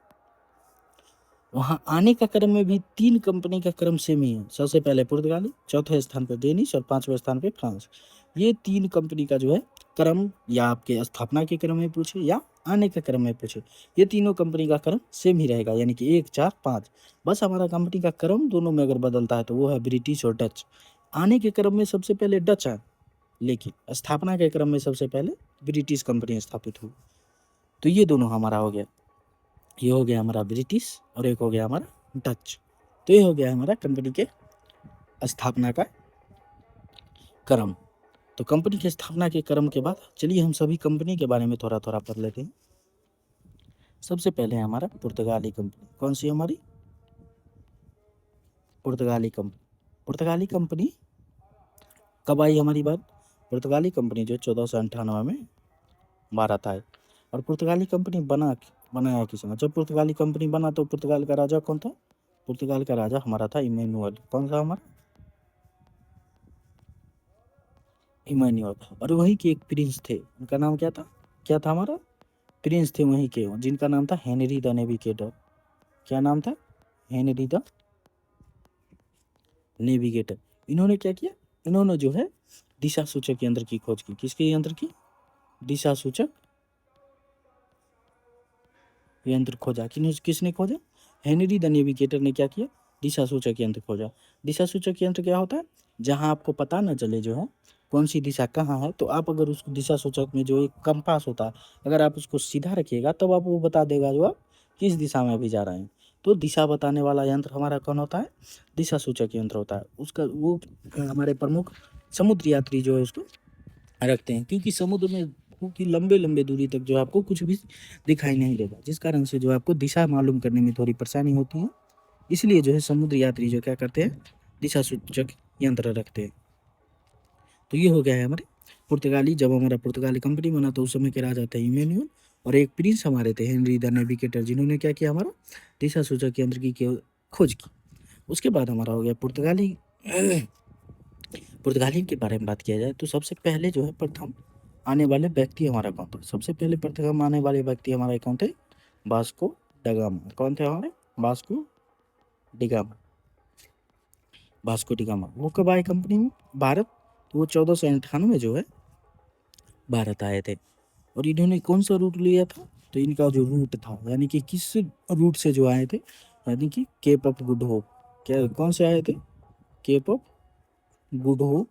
वहाँ आने का क्रम में भी 3 कंपनी का क्रम सेम ही है। सबसे पहले पुर्तगाली, चौथे स्थान पे डेनिश और 5वें स्थान पे फ्रांस। ये 3 कंपनी का जो है क्रम या आपके स्थापना के क्रम में पूछे या आने के क्रम में पूछे, ये तीनों कंपनी का क्रम सेम ही रहेगा, यानी कि 1 4 5। बस हमारा कंपनी का क्रम दोनों में अगर बदलता है तो वो है ब्रिटिश और डच। आने के क्रम में सबसे पहले डच है, लेकिन स्थापना के क्रम में सबसे पहले ब्रिटिश कंपनी स्थापित हुई। तो ये दोनों हमारा हो गया, ये हो गया हमारा ब्रिटिश और एक हो गया हमारा डच। तो ये हो गया हमारा कंपनी के स्थापना का क्रम। तो कंपनी की स्थापना के क्रम के बाद चलिए हम सभी कंपनी के बारे में थोड़ा थोड़ा पढ़ लेते हैं। सबसे पहले है हमारा पुर्तगाली कंपनी। कौन सी हमारी? पुर्तगाली कंपनी। पुर्तगाली कंपनी कब आई हमारी बात? पुर्तगाली कंपनी जो 1498 में भारत आए। और पुर्तगाली कंपनी बनाया किसने? जब पुर्तगाली कंपनी बना तो पुर्तगाल का राजा कौन था? पुर्तगाल का राजा हमारा था इमैनुअल। कौन सा हमारा? इमैनुअल। और वहीं के एक प्रिंस थे, उनका नाम क्या था? क्या था हमारा? प्रिंस थे वहीं के, जिनका नाम था हेनरी द नेविगेटर। क्या नाम था? Henry the navigator. इन्होंने क्या किया? इन्होंने जो है दिशा सूचक यंत्र की खोज की। किसके यंत्र की? दिशा सूचक यंत्र खोजा। किसने खोजा? हेनरी द नेविगेटर ने क्या किया? दिशा सूचक यंत्र खोजा। दिशा सूचक यंत्र क्या होता है? जहां आपको पता न चले जो है कौन सी दिशा कहाँ है, तो आप अगर उस दिशा सूचक में जो एक कंपास होता है, अगर आप उसको सीधा रखिएगा तब आप वो बता देगा जो आप किस दिशा में अभी जा रहे हैं। तो दिशा बताने वाला यंत्र हमारा कौन होता है? दिशा सूचक यंत्र होता है। उसका वो हमारे प्रमुख समुद्र यात्री जो है उसको रखते हैं, क्योंकि समुद्र में क्योंकि लंबे लंबे दूरी तक जो आपको कुछ भी दिखाई नहीं देगा, जिस कारण से जो आपको दिशा मालूम करने में थोड़ी परेशानी होती है। इसलिए जो है समुद्र यात्री जो क्या करते हैं? दिशा सूचक यंत्र रखते हैं। तो ये हो गया है हमारे पुर्तगाली। जब हमारा पुर्तगाली कंपनी बना तो उस समय के राजा थे इमैनुअल, और एक प्रिंस हमारे थे हेनरी द नेविगेटर, जिन्होंने क्या किया? हमारा दिशा सूचक यंत्र की खोज की। उसके बाद हमारा हो गया पुर्तगाली। पुर्तगाली के बारे में बात किया जाए तो सबसे पहले जो है प्रथम आने वाले व्यक्ति हमारा कौन था? सबसे पहले प्रथम आने वाले व्यक्ति हमारे कौन थे? Vasco da Gama. कौन थे हमारे? Vasco D gamma. Vasco D gamma वो कब आए कंपनी में? भारत। तो वो 1498 जो है भारत आए थे। और इन्होंने कौन सा रूट लिया था? तो इनका जो रूट था, यानी कि किस रूट से जो आए थे, यानी कि केप ऑफ गुड होप। क्या कौन से आए थे? केप ऑफ गुड होप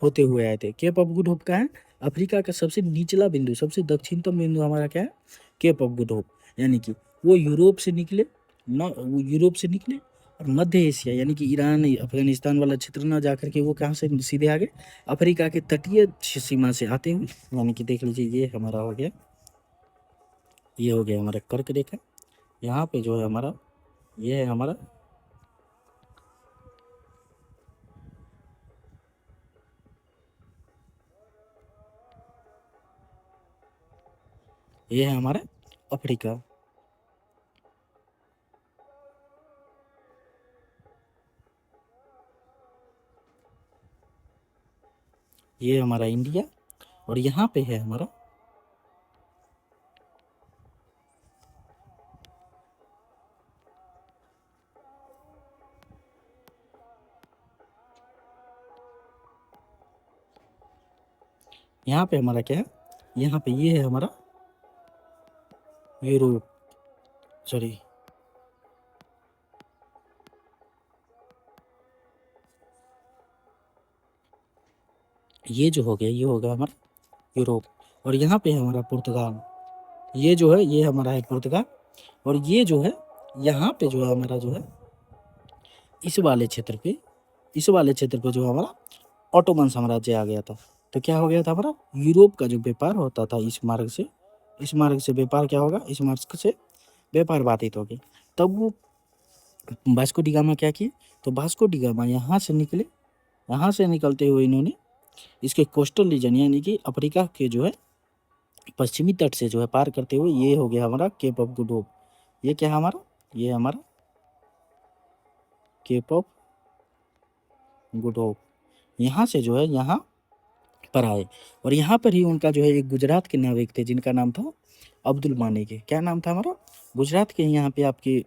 होते हुए आए थे। केप ऑफ गुड होप का है अफ्रीका का सबसे निचला बिंदु, सबसे दक्षिणतम बिंदु हमारा क्या है? Cape of Good Hope. यानी कि वो यूरोप से निकले, वो यूरोप से निकले और मध्य एशिया यानी कि ईरान अफगानिस्तान वाला क्षेत्र ना जाकर के वो कहाँ से सीधे आगे अफ्रीका के तटीय सीमा से आते हुए, यानी कि देख लीजिए ये हमारा हो गया, ये हो गया हमारा कर्क रेखा। यहाँ पे जो है हमारा ये है हमारा ये है हमारा अफ्रीका। ये हमारा इंडिया। और यहाँ पे है हमारा यहाँ पे हमारा क्या है? यहाँ पे ये है हमारा यूरोप, सॉरी ये जो हो गया ये हो गया हमारा यूरोप। और यहाँ पे है हमारा पुर्तगाल। ये जो है ये हमारा है पुर्तगाल। और ये जो है यहाँ पे जो है हमारा जो है इस वाले क्षेत्र पे, इस वाले क्षेत्र पे जो हमारा ऑटोमन साम्राज्य आ गया था। तो क्या हो गया था? हमारा यूरोप का जो व्यापार होता था इस मार्ग से व्यापार क्या होगा? इस मार्ग से व्यापार बाधित होगी। तब वो वास्को डी गामा क्या किए? तो वास्को डी गामा यहाँ से निकले। यहाँ से निकलते हुए इन्होंने इसके कोस्टल रीजन यानी कि अफ्रीका के जो है पश्चिमी तट से जो है पार करते हुए ये हो गया हमारा केप ऑफ गुड होप। ये क्या है हमारा? ये हमारा केप ऑफ गुड होप। यहाँ से जो है यहाँ पर आए। और यहाँ पर ही उनका जो है एक गुजरात के नाविक थे जिनका नाम था अब्दुल माने के। क्या नाम था हमारा? गुजरात के यहाँ पे आपके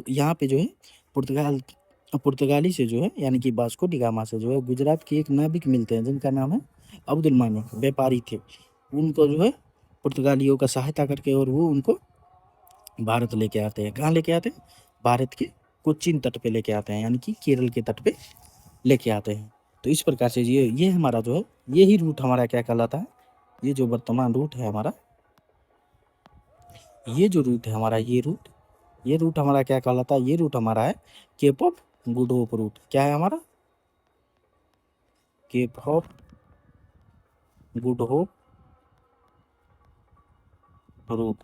यहाँ पे जो है पुर्तगाली से जो है यानी कि वास्को डी गामा से जो है गुजरात के एक नाविक मिलते हैं जिनका नाम है अब्दुल माने। व्यापारी थे। उनको जो है पुर्तगालियों का सहायता करके और वो उनको भारत लेके आते हैं। कहाँ लेके आते हैं? भारत के कोच्चिन तट पे लेके आते हैं, यानी कि केरल के तट पे लेके आते हैं। तो इस प्रकार से ये हमारा जो है ये ही रूट हमारा क्या कहलाता है? ये जो वर्तमान रूट है हमारा, ये जो रूट है हमारा ये रूट हमारा क्या कहलाता है? ये रूट हमारा है Cape of Good Hope route. क्या है हमारा? Cape of Good Hope route.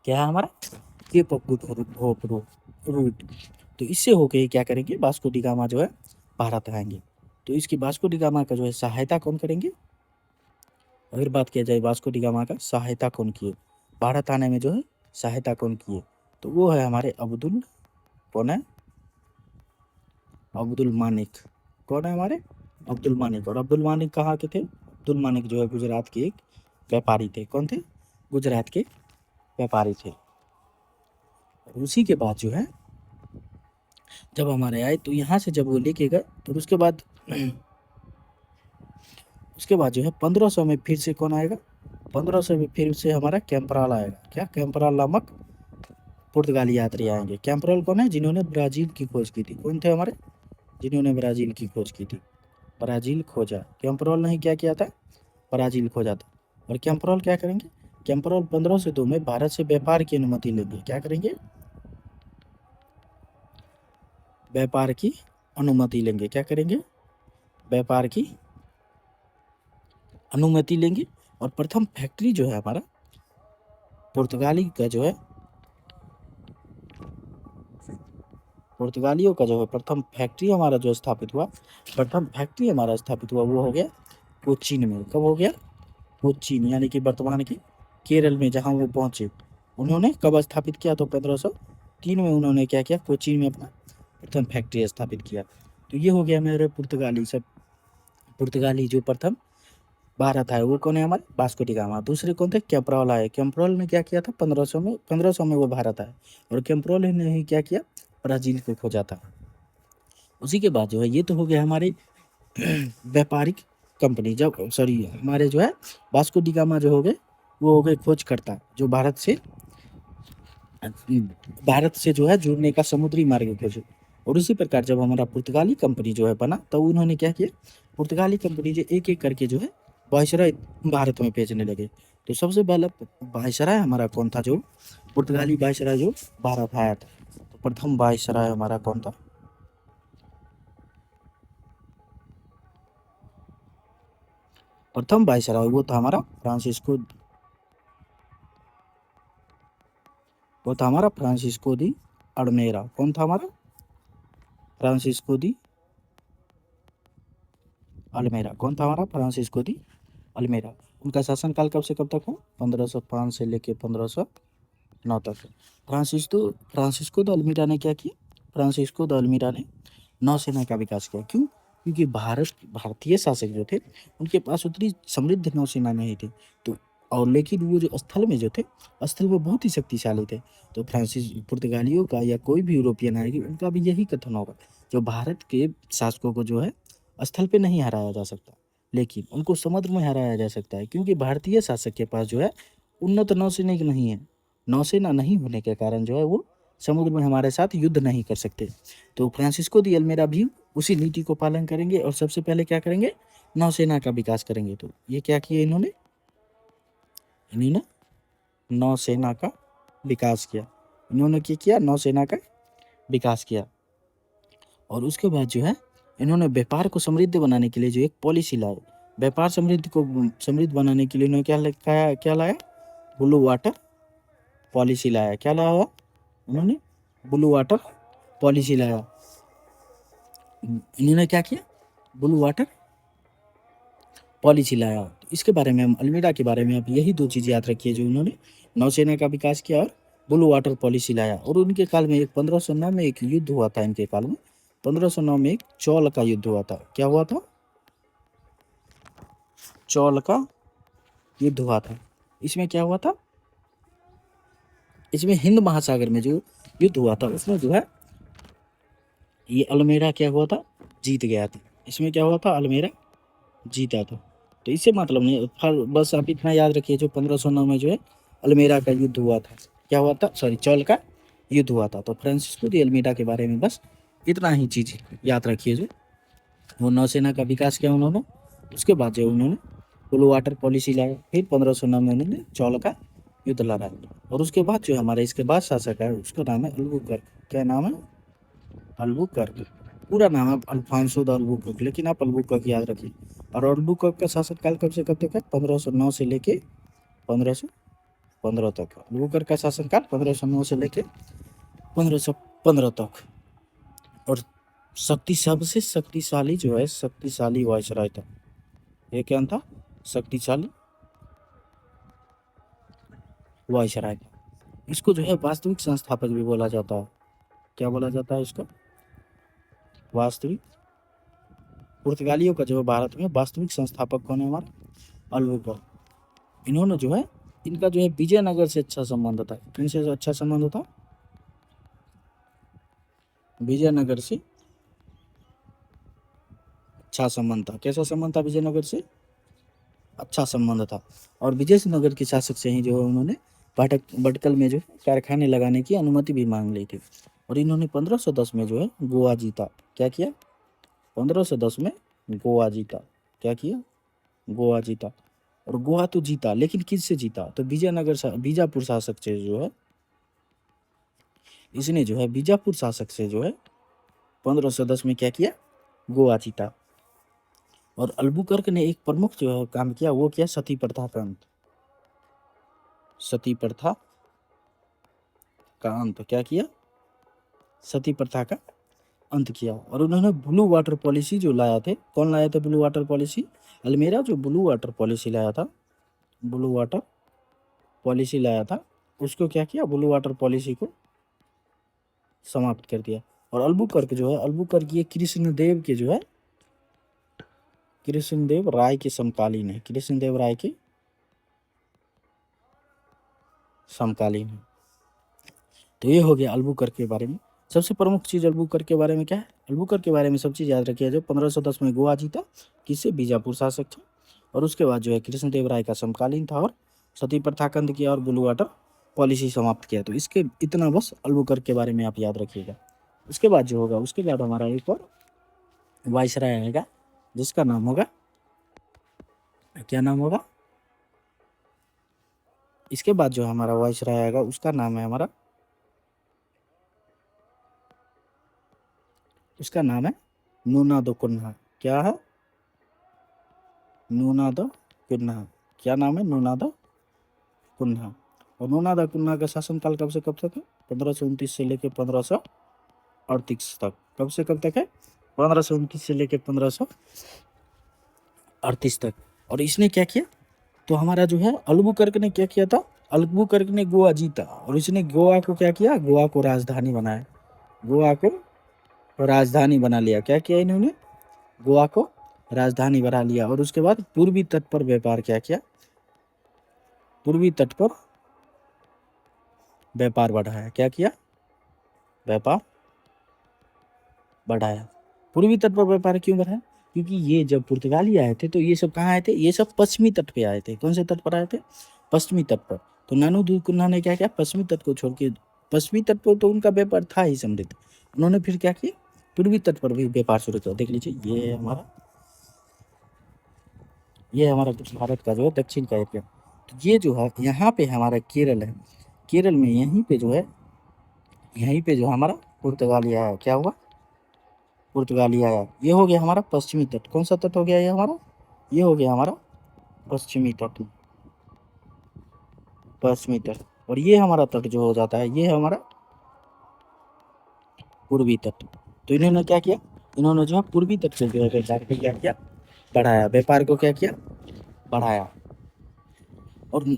क्या है हमारा? Cape of Good Hope route. तो इससे होके क्या करेंगे, वास्को डी गामा जो है भारत आएंगे। तो इसकी वास्को डी गामा का जो है सहायता कौन करेंगे? अगर बात किया जाए वास्को डी गामा का सहायता कौन किए, भारत आने में जो है सहायता कौन किए, तो वो है हमारे अब्दुल, कौन है? अब्दुल मानिक। कौन है हमारे? अब्दुल मानिक। और अब्दुल मानिक कहाँ के थे? अब्दुल मानिक जो है गुजरात के एक व्यापारी थे। कौन थे? गुजरात के व्यापारी थे। और उसी के बाद जो है जब हमारे आए तो यहाँ से जब वो लेके गए तो उसके बाद जो है 1500 में फिर से कौन आएगा? 1500 में फिर से हमारा कैंपराल आएगा। क्या? कैंपराल नामक पुर्तगाली यात्री आएंगे। कैंपराल कौन है? जिन्होंने ब्राजील की खोज की थी। कौन थे हमारे? जिन्होंने ब्राजील की खोज की थी। ब्राजील खोजा। कैंपराल ने क्या किया था? ब्राजील खोजा था। और कैंपराल क्या करेंगे? कैंपराल 1502 में भारत से व्यापार की अनुमति लेंगे। क्या करेंगे? व्यापार की अनुमति लेंगे। क्या करेंगे? व्यापार की अनुमति लेंगे। और प्रथम फैक्ट्री जो है हमारा पुर्तगालियों का जो है प्रथम फैक्ट्री हमारा जो स्थापित हुआ, वो हो गया कोचीन में। कब हो गया? कोचीन, यानी कि वर्तमान की केरल में, जहां वो पहुंचे। उन्होंने कब स्थापित किया? तो 1503 में उन्होंने क्या किया? कोचीन में अपना प्रथम फैक्ट्री स्थापित किया। तो ये हो गया मेरे पुर्तगाली जो प्रथम भारत आए वो कौन है हमारे? Vasco D gamma. दूसरे कौन थे? कैंपराल आए। कैंपराल ने क्या किया था? 1500 में वो भारत आए। और कैंपराल ने ही क्या किया? ब्राजील को खोजा था। उसी के बाद जो है ये तो हो गया हमारे व्यापारिक कंपनी। जब हमारे जो है वास्को डी गामा जो हो गए वो हो गए खोजकर्ता, जो भारत से जो है जुड़ने का समुद्री मार्ग खोजे। और उसी प्रकार जब हमारा पुर्तगाली कंपनी जो है बना तो उन्होंने क्या किया? पुर्तगाली कंपनी जो एक एक करके जो है वायसराय भारत में भेजने लगे। तो सबसे पहला वायसराय हमारा कौन था? जो पुर्तगाली वायसराय जो भारत आया था, तो प्रथम वायसराय हमारा कौन था? प्रथम वायसराय वो था हमारा फ्रांसिस्को दी अल्मेरा। कौन था हमारा? Francisco de Almeida. कौन था हमारा? Francisco de Almeida. उनका शासनकाल कब से कब तक है? 1505 से लेके 1509 तक। फ्रांसिस्को द अल्मीरा ने क्या किया? फ्रांसिस्को द अल्मीरा ने नौसेना का विकास किया। क्यों? क्योंकि भारतीय शासक जो थे उनके पास उतनी समृद्ध नौसेना नहीं थी। तो और लेकिन वो जो स्थल में बहुत ही शक्तिशाली थे। तो पुर्तगालियों का या कोई भी यूरोपियन आएगी उनका भी यही कथन होगा, जो भारत के शासकों को जो है स्थल पे नहीं हराया जा सकता, लेकिन उनको समुद्र में हराया जा सकता है। क्योंकि भारतीय शासक के पास जो है उन्नत नौसेना नहीं है। नौसेना नहीं होने के कारण जो है वो समुद्र में हमारे साथ युद्ध नहीं कर सकते। तो फ्रांसिस्को दी अल्मेरा भी उसी नीति को पालन करेंगे और सबसे पहले क्या करेंगे? नौसेना का विकास करेंगे। तो ये क्या किया इन्होंने नौसेना का विकास किया। इन्होंने क्या किया? नौसेना का विकास किया। और उसके बाद जो है इन्होंने व्यापार को समृद्ध बनाने के लिए जो एक पॉलिसी लाए। व्यापार समृद्ध बनाने के लिए इन्होंने क्या लाया? ब्लू वाटर पॉलिसी लाया। क्या लाया उन्होंने? ब्लू वाटर पॉलिसी लाया। इन्होंने क्या किया? ब्लू वाटर पॉलिसी लाया। तो इसके बारे में हम अल्मीरा के बारे में आप यही दो चीज़ याद रखिए, जो उन्होंने नौसेना का विकास किया और ब्लू वाटर पॉलिसी लाया। और उनके काल में 1509 में एक युद्ध हुआ था। इनके काल में 1509 में एक चौल का युद्ध हुआ था। क्या हुआ था? चौल का युद्ध हुआ था। इसमें क्या हुआ था? इसमें हिंद महासागर में जो युद्ध हुआ था उसमें जो है ये अल्मेरा क्या हुआ था? जीत गया था। इसमें क्या हुआ था? अल्मेरा जीता था। तो इससे मतलब नहीं, बस आप इतना याद रखिए, जो 1509 में जो है अल्मेरा का युद्ध हुआ था। क्या हुआ था? चौल का युद्ध हुआ था। तो फ्रांसिस्को दी अल्मेरा के बारे में बस इतना ही चीज़ याद रखिए, जो वो नौसेना का विकास किया उन्होंने। उसके बाद जो उन्होंने ब्लू वाटर पॉलिसी लाया। फिर 1509 में उन्होंने चौल का युद्ध लड़ा। और उसके बाद जो हमारे इसके बाद शासक है उसका नाम है अल्बुकर्क। क्या नाम है? अल्बुकर्क। पूरा नाम है अल्फांसो द अल्बुकर्क, लेकिन आप अल्बुकर्क याद रखिए। और अल्बुकर्क का शासनकाल कब से कब तक है? 1509 से लेके 1515 तक। अल्बुकर्क का शासनकाल 1509 से लेके 1515 तक। और सबसे शक्तिशाली जो है, शक्तिशाली वायसराय था। ये क्या था? शक्तिशाली वायसराय था। इसको जो है वास्तविक संस्थापक भी बोला जाता है। क्या बोला जाता है इसको? वास्तविक। पुर्तगालियों का जो है भारत में वास्तविक संस्थापक कौन है? हमारा अल्बुकर्क। इन्होंने जो है, इनका जो है विजयनगर से अच्छा संबंध था। किन से अच्छा संबंध था? विजयनगर से अच्छा संबंध था। कैसा संबंध था? विजयनगर से अच्छा संबंध था। और विजयनगर के शासक से ही जो है उन्होंने भटकल में जो कारखाने लगाने की अनुमति भी मांग ली थी। और इन्होंने 1510 में जो है गोवा जीता। क्या किया? 1510 में गोवा जीता। क्या किया? गोवा जीता। और गोवा तो जीता, लेकिन किससे जीता? तो बीजापुर शासक से जो है, इसने जो है बीजापुर शासक से जो है 1510 में क्या किया? गोवा जीता। और अल्बुकर्क ने एक प्रमुख जो है काम किया, वो किया सती प्रथा का अंत। सती प्रथा का अंत क्या किया? सती प्रथा का अंत किया। और उन्होंने ब्लू वाटर पॉलिसी जो लाया थे, कौन लाया था ब्लू वाटर पॉलिसी? अल्मेरा जो ब्लू वाटर पॉलिसी लाया था, ब्लू वाटर पॉलिसी लाया था, उसको क्या किया? ब्लू वाटर पॉलिसी को समाप्त कर दिया। और अल्बुकर्क जो है, अल्बुकर्क ये कृष्णदेव के जो है, कृष्णदेव राय के समकालीन है। कृष्णदेव राय के समकालीन है। तो ये हो गया अल्बुकर्क के बारे में। सबसे प्रमुख चीज अल्बुकर्क के बारे में क्या है? अल्बुकर्क के बारे में सब चीज याद रखिए। जो 1510 में गोवा जीता, किससे? बीजापुर शासक था। और उसके बाद जो है कृष्णदेव राय का समकालीन था, और सती प्रथा का अंत किया, और ब्लू वाटर पॉलिसी समाप्त किया। तो इसके इतना बस अल्बुकर्क के बारे में आप याद रखिएगा। उसके बाद जो होगा, उसके बाद हमारा एक और वायसराय आएगा, जिसका नाम होगा, क्या नाम होगा? इसके बाद जो हमारा वायसराय आएगा, उसका नाम है हमारा, उसका नाम है नूना दो कुन्हा। क्या है? नूना द कुन्हा। क्या नाम है? नूना द कुन्हा। और नूना द कुन्हा का शासनकाल कब से कब तक है? 1529 से लेकर 1538 तक। कब से कब तक है? 1529 से लेकर 1538 तक। और इसने क्या किया? तो हमारा जो है अल्बुकर्क ने क्या किया था? अल्बुकर्क ने गोवा जीता, और इसने गोवा को क्या किया? गोवा को राजधानी बनाया। गोवा को राजधानी बना लिया। क्या किया इन्होंने? गोवा को राजधानी बना लिया। और उसके बाद पूर्वी तट पर व्यापार क्या किया? पूर्वी तट पर व्यापार बढ़ाया। क्या किया? व्यापार बढ़ाया। पूर्वी तट पर व्यापार क्यों बढ़ाया? क्योंकि ये जब पुर्तगाली आए थे, तो ये सब कहाँ आए थे? ये सब पश्चिमी तट पे आए थे। कौन से तट पर आए थे? पश्चिमी तट पर। तो नानू द कुन्हा ने क्या किया? पश्चिमी तट को छोड़ के, पश्चिमी तट पर तो उनका व्यापार था ही समृद्ध, उन्होंने फिर क्या किया? पूर्वी तट पर भी व्यापार शुरू किया। देख लीजिए, ये हमारा भारत का जो है दक्षिण का एरिया। तो ये जो है यहाँ पे हमारा केरल है। केरल में यहीं पे जो है, यहीं पे जो हमारा पुर्तगाली आया। क्या हुआ? पुर्तगाली आया। ये हो गया हमारा पश्चिमी तट। कौन सा तट हो गया ये हमारा? ये हो गया हमारा पश्चिमी तट। पश्चिमी तट। और ये हमारा तट जो हो जाता है, ये है हमारा पूर्वी तट। तो इन्होंने क्या किया? इन्होंने जो है पूर्वी तट से जो है व्यापार को क्या किया? बढ़ाया। व्यापार को क्या किया? बढ़ाया। और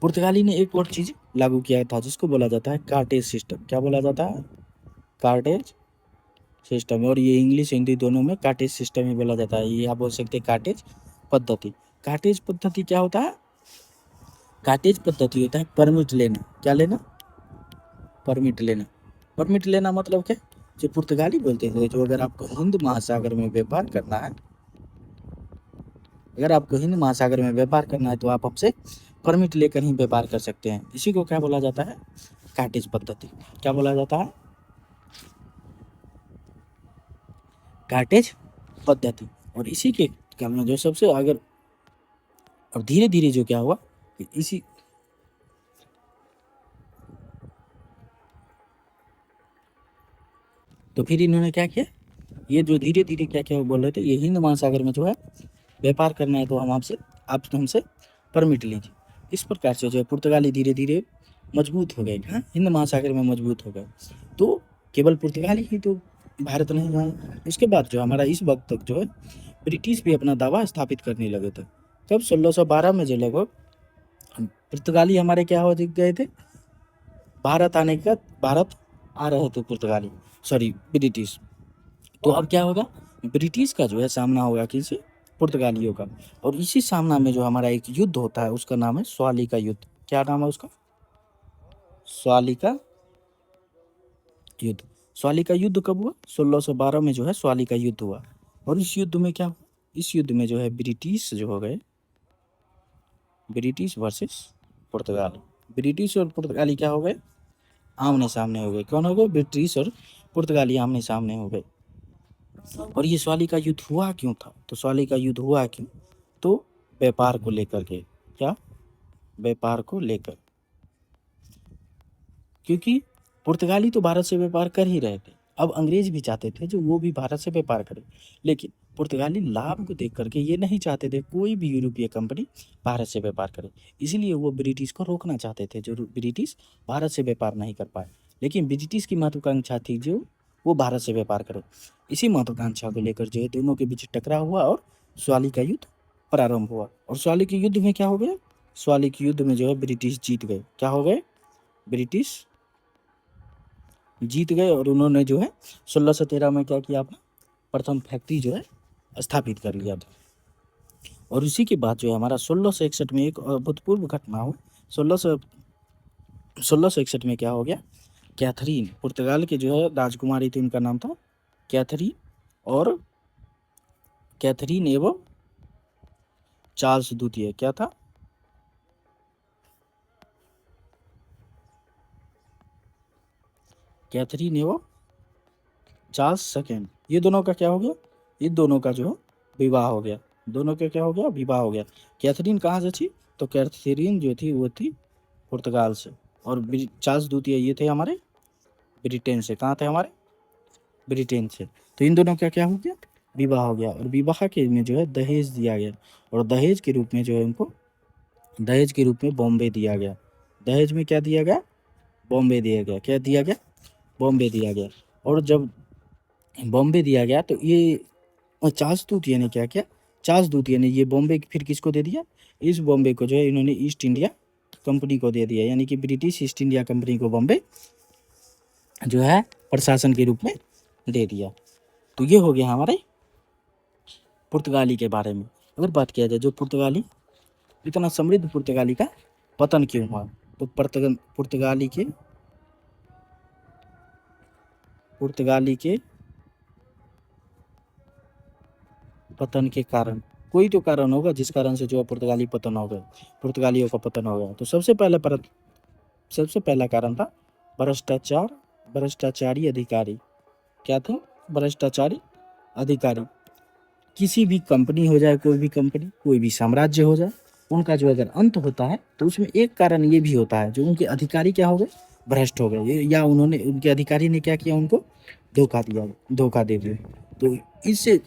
पुर्तगाली ने एक और चीज लागू किया था, जिसको बोला जाता है कार्टेज सिस्टम। क्या बोला जाता है? कार्टेज सिस्टम। और ये इंग्लिश हिंदी दोनों में कार्टेज सिस्टम ही बोला जाता है। ये आप बोल सकते हैं कार्टेज पद्धति। कार्टेज पद्धति क्या होता है? कार्टेज पद्धति होता है परमिट लेना। क्या लेना? परमिट लेना। परमिट लेना मतलब क्या? जो पुर्तगाली बोलते थे, जो अगर आपको हिंद महासागर में व्यापार करना है, अगर आपको हिंद महासागर में व्यापार करना है, तो आप हमसे परमिट लेकर ही व्यापार कर सकते हैं। इसी को क्या बोला जाता है? कार्टेज पद्धति। क्या बोला जाता है? कार्टेज पद्धति। और इसी के क्रम में जो सबसे अगर, और धीरे धीरे जो क्या हुआ कि इसी, तो फिर इन्होंने क्या किया? ये जो धीरे धीरे क्या क्या बोल रहे थे, ये हिंद महासागर में जो है व्यापार करना है तो हम आपसे, आप हमसे परमिट लीजिए। इस प्रकार से जो है पुर्तगाली धीरे धीरे मजबूत हो गए। हाँ, हिंद महासागर में मजबूत हो गए। तो केवल पुर्तगाली ही तो भारत नहीं आए, उसके बाद जो हमारा इस वक्त तक जो है ब्रिटिश भी अपना दावा स्थापित करने लगे थे। तब 1612 में जो लगभग पुर्तगाली हमारे क्या हो गए थे, भारत आने का, भारत आ रहे थे पुर्तगाली, सॉरी ब्रिटिश। तो अब क्या होगा, ब्रिटिश का जो है सामना होगा किसी पुर्तगालियों का। और इसी सामना में जो हमारा एक युद्ध होता है उसका नाम है स्वाली का युद्ध। क्या नाम है उसका? स्वाली का युद्ध। स्वाली का युद्ध कब हुआ? 1612 में जो है स्वाली का युद्ध हुआ। और इस युद्ध में क्या हुआ? इस युद्ध में जो है ब्रिटिश जो हो गए, ब्रिटिश वर्सेस पुर्तगाल। ब्रिटिश और पुर्तगाली क्या हो गए? आमने सामने हो गए। कौन हो गए? ब्रिटिश और पुर्तगाली आमने सामने हो गए। और ये स्वाली का युद्ध हुआ क्यों था? तो स्वाली का युद्ध हुआ क्यों? तो व्यापार को लेकर के। क्या? व्यापार को लेकर। क्योंकि पुर्तगाली तो भारत से व्यापार कर ही रहे थे, अब अंग्रेज भी चाहते थे जो वो भी भारत से व्यापार करे, लेकिन पुर्तगाली लाभ को देख करके ये नहीं चाहते थे कोई भी यूरोपीय कंपनी भारत से व्यापार करे। इसीलिए वो ब्रिटिश को रोकना चाहते थे, जो ब्रिटिश भारत से व्यापार नहीं कर पाए। लेकिन ब्रिटिश की महत्वाकांक्षा थी जो वो भारत से व्यापार करे। इसी महत्वाकांक्षा को लेकर जो है दोनों के बीच टकराव हुआ और स्वाली का युद्ध प्रारंभ हुआ। और स्वाली के युद्ध में क्या हो गया? स्वाली के युद्ध में जो है ब्रिटिश जीत गए। क्या हो गए? ब्रिटिश जीत गए। और उन्होंने जो है 1613 में क्या किया, अपना प्रथम फैक्ट्री जो है स्थापित कर लिया था। और उसी के बाद जो है हमारा 1661 में एक अभूतपूर्व घटना हो। 1661 में क्या हो गया? कैथरीन, पुर्तगाल के जो है राजकुमारी थी, उनका नाम था कैथरीन। और कैथरीन एवं चार्ल्स द्वितीय, क्या था? कैथरीन एवं चार्ल्स सेकेंड, ये दोनों का क्या हो गया? ये दोनों का जो है विवाह हो गया। दोनों का क्या हो गया? विवाह हो गया। कैथरीन कहाँ से थी? तो कैथरीन जो थी वो थी पुर्तगाल से। और चार्ल्स द्वितीय ये थे हमारे ब्रिटेन से। कहाँ थे? हमारे ब्रिटेन से। तो इन दोनों का क्या हो गया? विवाह हो गया। और विवाह के में जो है दहेज दिया गया। और दहेज के रूप में जो है उनको, दहेज के रूप में बॉम्बे दिया गया। दहेज में क्या दिया गया? बॉम्बे दिया गया। क्या दिया गया? बॉम्बे दिया गया। और जब बॉम्बे दिया गया तो ये चार्ल्स द्वितीय ने क्या किया? चार्ल्स द्वितीय ने ये बॉम्बे फिर किसको दे दिया? इस बॉम्बे को जो है इन्होंने ईस्ट इंडिया कंपनी को दे दिया, यानी कि ब्रिटिश ईस्ट इंडिया कंपनी को बॉम्बे जो है प्रशासन के रूप में दे दिया। तो ये हो गया हमारे पुर्तगाली के बारे में। अगर बात किया जाए जो पुर्तगाली, इतना समृद्ध पुर्तगाली का पतन क्यों हुआ, तो पुर्तगाली के पतन के कारण, कोई तो कारण होगा जिस कारण से जो है पुर्तगाली पतन हो गए, पुर्तगालियों का पतन हो गया। तो सबसे पहला कारण था भ्रष्टाचार, भ्रष्टाचारी अधिकारी। क्या थे? भ्रष्टाचारी अधिकारी। किसी भी कंपनी हो जाए, कोई भी कंपनी, कोई भी साम्राज्य हो जाए, उनका जो अगर अंत होता है तो उसमें एक कारण ये भी होता है जो उनके अधिकारी क्या हो गए? भ्रष्ट हो गए, या उन्होंने, उनके अधिकारी ने क्या किया? उनको धोखा दिया, धोखा दे दिया। तो इससे,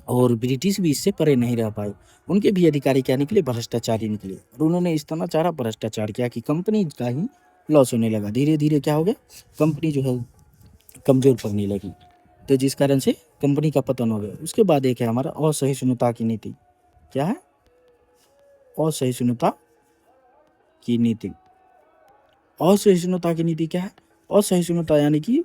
और ब्रिटिश भी इससे परे नहीं रह पाए, उनके भी अधिकारी क्या निकले? भ्रष्टाचारी निकले। और उन्होंने इस तरह सारा भ्रष्टाचार किया कि कंपनी का ही लॉस होने लगा। धीरे धीरे क्या हो गया? कंपनी जो है कमजोर पड़ने लगी, तो जिस कारण से कंपनी का पतन हो गया। उसके बाद एक है हमारा असहिष्णुता की नीति। क्या है? असहिष्णुता की नीति। असहिष्णुता की नीति क्या है? असहिष्णुता यानी कि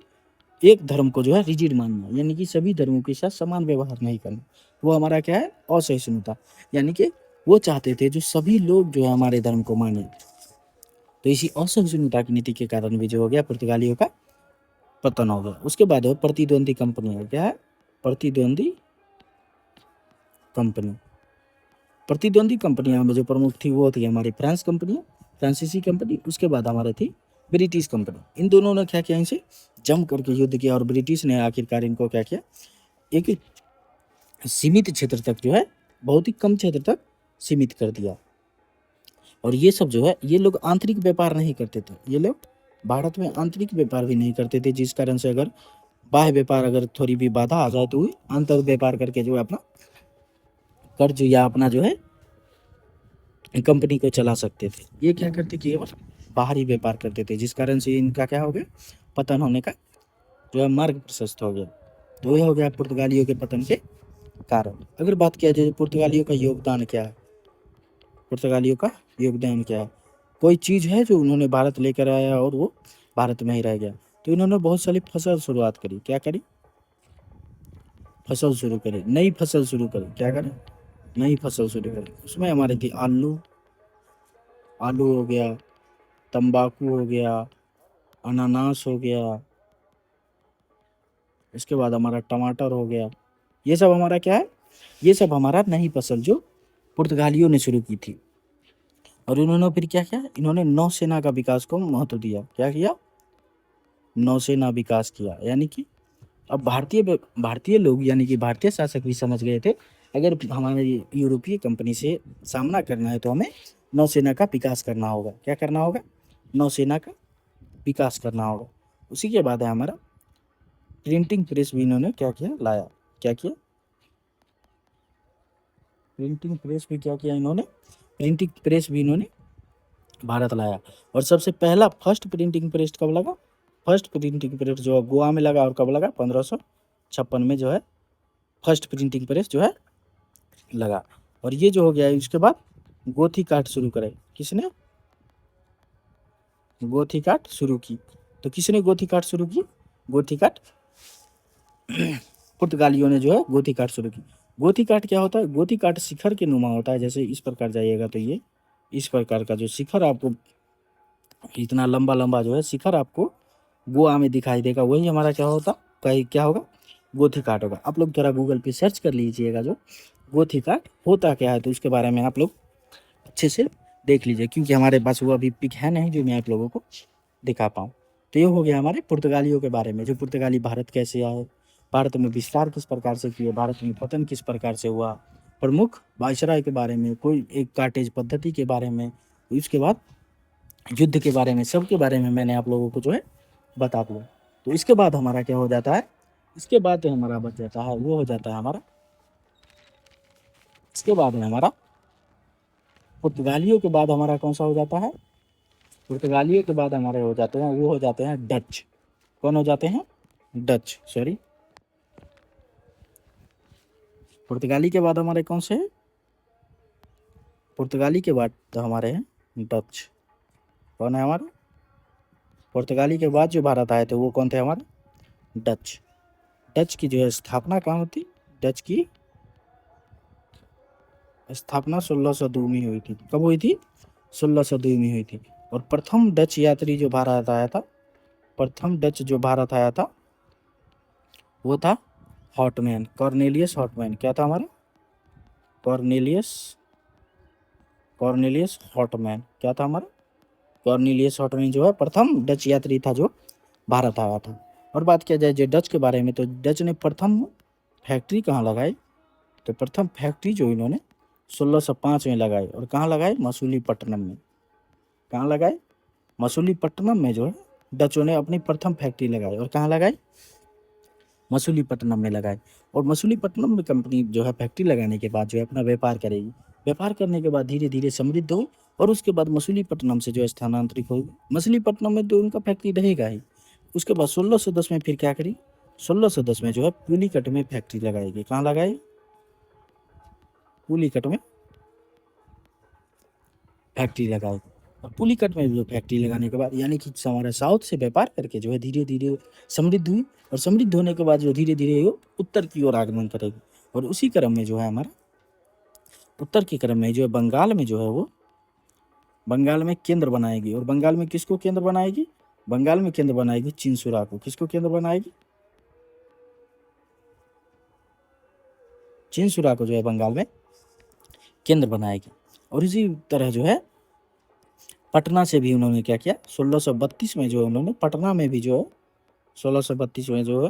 एक धर्म को जो है रिजिड मानना, यानी कि सभी धर्मों के साथ समान व्यवहार नहीं करना, वो हमारा क्या है? असहिष्णुता। यानी कि वो चाहते थे जो सभी लोग जो है हमारे धर्म को माने। तो इसी असहिष्णुता की नीति के कारण भी जो हो गया पुर्तगालियों का पतन हो गया। उसके बाद है प्रतिद्वंदी कंपनी है। क्या है? प्रतिद्वंदी कंपनी। प्रतिद्वंदी कंपनियां में जो प्रमुख थी वो थी हमारी फ्रांस कंपनी, फ्रांसीसी कंपनी। उसके बाद हमारे थी ब्रिटिश कंपनी। इन दोनों ने क्या किया? इनसे जम करके युद्ध किया। और ब्रिटिश ने आखिरकार इनको क्या किया? एक सीमित क्षेत्र तक जो है, बहुत ही कम क्षेत्र तक सीमित कर दिया। और ये सब जो है, ये लोग आंतरिक व्यापार नहीं करते थे। ये लोग भारत में आंतरिक व्यापार भी नहीं करते थे, जिस कारण से अगर बाह्य व्यापार अगर थोड़ी भी बाधा आ जाए तो वो अंतर व्यापार करके जो है अपना कर्ज या अपना जो है कंपनी को चला सकते थे। ये क्या करते केवल बाहरी व्यापार करते थे, जिस कारण से इनका क्या हो गया, पतन होने का जो है मार्ग प्रशस्त हो गया। तो ये हो गया पुर्तगालियों के पतन के कारण। अगर बात किया जाए पुर्तगालियों का योगदान क्या है, पुर्तगालियों का योगदान क्या है, कोई चीज़ है जो उन्होंने भारत लेकर आया और वो भारत में ही रह गया। तो इन्होंने बहुत सारी फसल शुरुआत करी, क्या करी, फसल शुरू करी, नई फसल शुरू करी, क्या करें, नई फसल शुरू करी। उसमें हमारे थी आलू, आलू हो गया, तंबाकू हो गया, अनानास हो गया, इसके बाद हमारा टमाटर हो गया। ये सब हमारा क्या है, ये सब हमारा नई फसल जो पुर्तगालियों ने शुरू की थी। और इन्होंने फिर क्या किया, इन्होंने नौसेना का विकास को महत्व दिया। क्या किया, नौसेना विकास किया। यानी कि अब भारतीय लोग यानी कि भारतीय शासक भी समझ गए थे, अगर हमारे यूरोपीय कंपनी से सामना करना है तो हमें नौसेना का विकास करना होगा। क्या करना होगा, नौसेना का विकास करना होगा। उसी के बाद है हमारा प्रिंटिंग प्रेस भी इन्होंने क्या किया, लाया। क्या किया, प्रिंटिंग प्रेस भी क्या किया इन्होंने, प्रिंटिंग प्रेस भी इन्होंने भारत लाया। और सबसे पहला फर्स्ट प्रिंटिंग प्रेस कब लगा, फर्स्ट प्रिंटिंग प्रेस जो है गोवा में लगा। और कब लगा, 1556 में जो है फर्स्ट प्रिंटिंग प्रेस जो है लगा। और ये जो हो गया है, उसके बाद गोथी काट शुरू करे। किसने, गोथी काट शुरू की। तो किसने गोथी काट शुरू की, गोथी काट पुर्तगालियों ने जो है गोथी काट शुरू की। गोथी काट क्या होता है, गोथी काट शिखर के नुमा होता है। जैसे इस प्रकार जाइएगा तो ये इस प्रकार का जो शिखर आपको इतना लंबा लंबा जो है शिखर आपको गोवा में दिखाई देगा, वही हमारा क्या होता, कहीं क्या होगा, गोथी काट होगा। आप लोग थोड़ा गूगल पे सर्च कर लीजिएगा जो गोथी काट होता क्या है, तो उसके बारे में आप लोग अच्छे से देख लीजिए, क्योंकि हमारे पास वो अभी पिक है नहीं जो मैं आप लोगों को दिखा पाऊँ। तो ये हो गया हमारे पुर्तगालियों के बारे में, जो पुर्तगाली भारत कैसे आए, भारत में विस्तार किस प्रकार से किए, भारत में पतन किस प्रकार से हुआ, प्रमुख वायसराय के बारे में, कोई एक काटेज पद्धति के बारे में, उसके बाद युद्ध के बारे में, सब के बारे में मैंने आप लोगों को जो है बता दिया। तो इसके बाद हमारा क्या हो जाता है, इसके बाद जो हमारा बच जाता है वो हो जाता है हमारा, इसके बाद है हमारा पुर्तगालियों के बाद हमारा कौन सा हो जाता है, पुर्तगालियों के बाद हमारे हो जाते हैं वो हो जाते हैं डच। कौन हो जाते हैं, डच, सॉरी, पुर्तगाली के बाद हमारे कौन से हैं, पुर्तगाली के बाद तो हमारे हैं डच। कौन है हमारा, पुर्तगाली के बाद जो भारत आए थे वो कौन थे हमारे, डच। डच की जो है स्थापना कहाँ होती, डच की स्थापना 1602 में हुई थी। कब हुई थी, 1602 में हुई थी। और प्रथम डच यात्री जो भारत आया था, प्रथम डच जो भारत आया था वो था हॉटमैन, कॉर्नेलियस हॉटमैन। क्या था हमारा, कॉर्नेलियस, कॉर्नेलियस हॉटमैन। क्या था हमारा, कॉर्नेलियस हॉटमैन जो है प्रथम डच यात्री था जो भारत आया था। और बात किया जाए जो डच के बारे में, तो डच ने प्रथम फैक्ट्री कहाँ लगाई, तो प्रथम फैक्ट्री जो इन्होंने 1605 में लगाई। और कहाँ लगाई, मसूलीपट्टनम में। कहाँ लगाई, मसूलीपट्टनम में जो है डचों ने अपनी प्रथम फैक्ट्री लगाई। और कहाँ लगाई, मसूलीपट्टनम में लगाई। और मसूलीपट्टनम में कंपनी जो है फैक्ट्री लगाने के बाद जो है अपना व्यापार करेगी। व्यापार करने के बाद धीरे धीरे समृद्ध हुई और उसके बाद मसूलीपट्टनम से जो है स्थानांतरित होगी। मसूलीपट्टनम में तो उनका फैक्ट्री रहेगा ही। उसके बाद 1610 में फिर क्या करी, 1610 में जो है पुलिकट में फैक्ट्री लगाएगी। कहाँ लगाई, पुलिकट में फैक्ट्री लगाई। और पुलिकट में जो फैक्ट्री लगाने के बाद यानी कि हमारा साउथ से व्यापार करके जो है धीरे धीरे समृद्ध हुई। और समृद्ध होने के बाद जो धीरे धीरे वो उत्तर की ओर आगमन करेगी। और उसी क्रम में जो है हमारा उत्तर के क्रम में जो है बंगाल में जो है वो बंगाल में केंद्र बनाएगी। और बंगाल में किसको केंद्र बनाएगी, बंगाल में केंद्र बनाएगी चिंसुरा को। किसको केंद्र बनाएगी, चिंसुरा को जो है बंगाल में केंद्र बनाएगी। और इसी तरह जो है पटना से भी उन्होंने क्या किया, 1632 में जो है उन्होंने पटना में भी जो है 1632 में जो है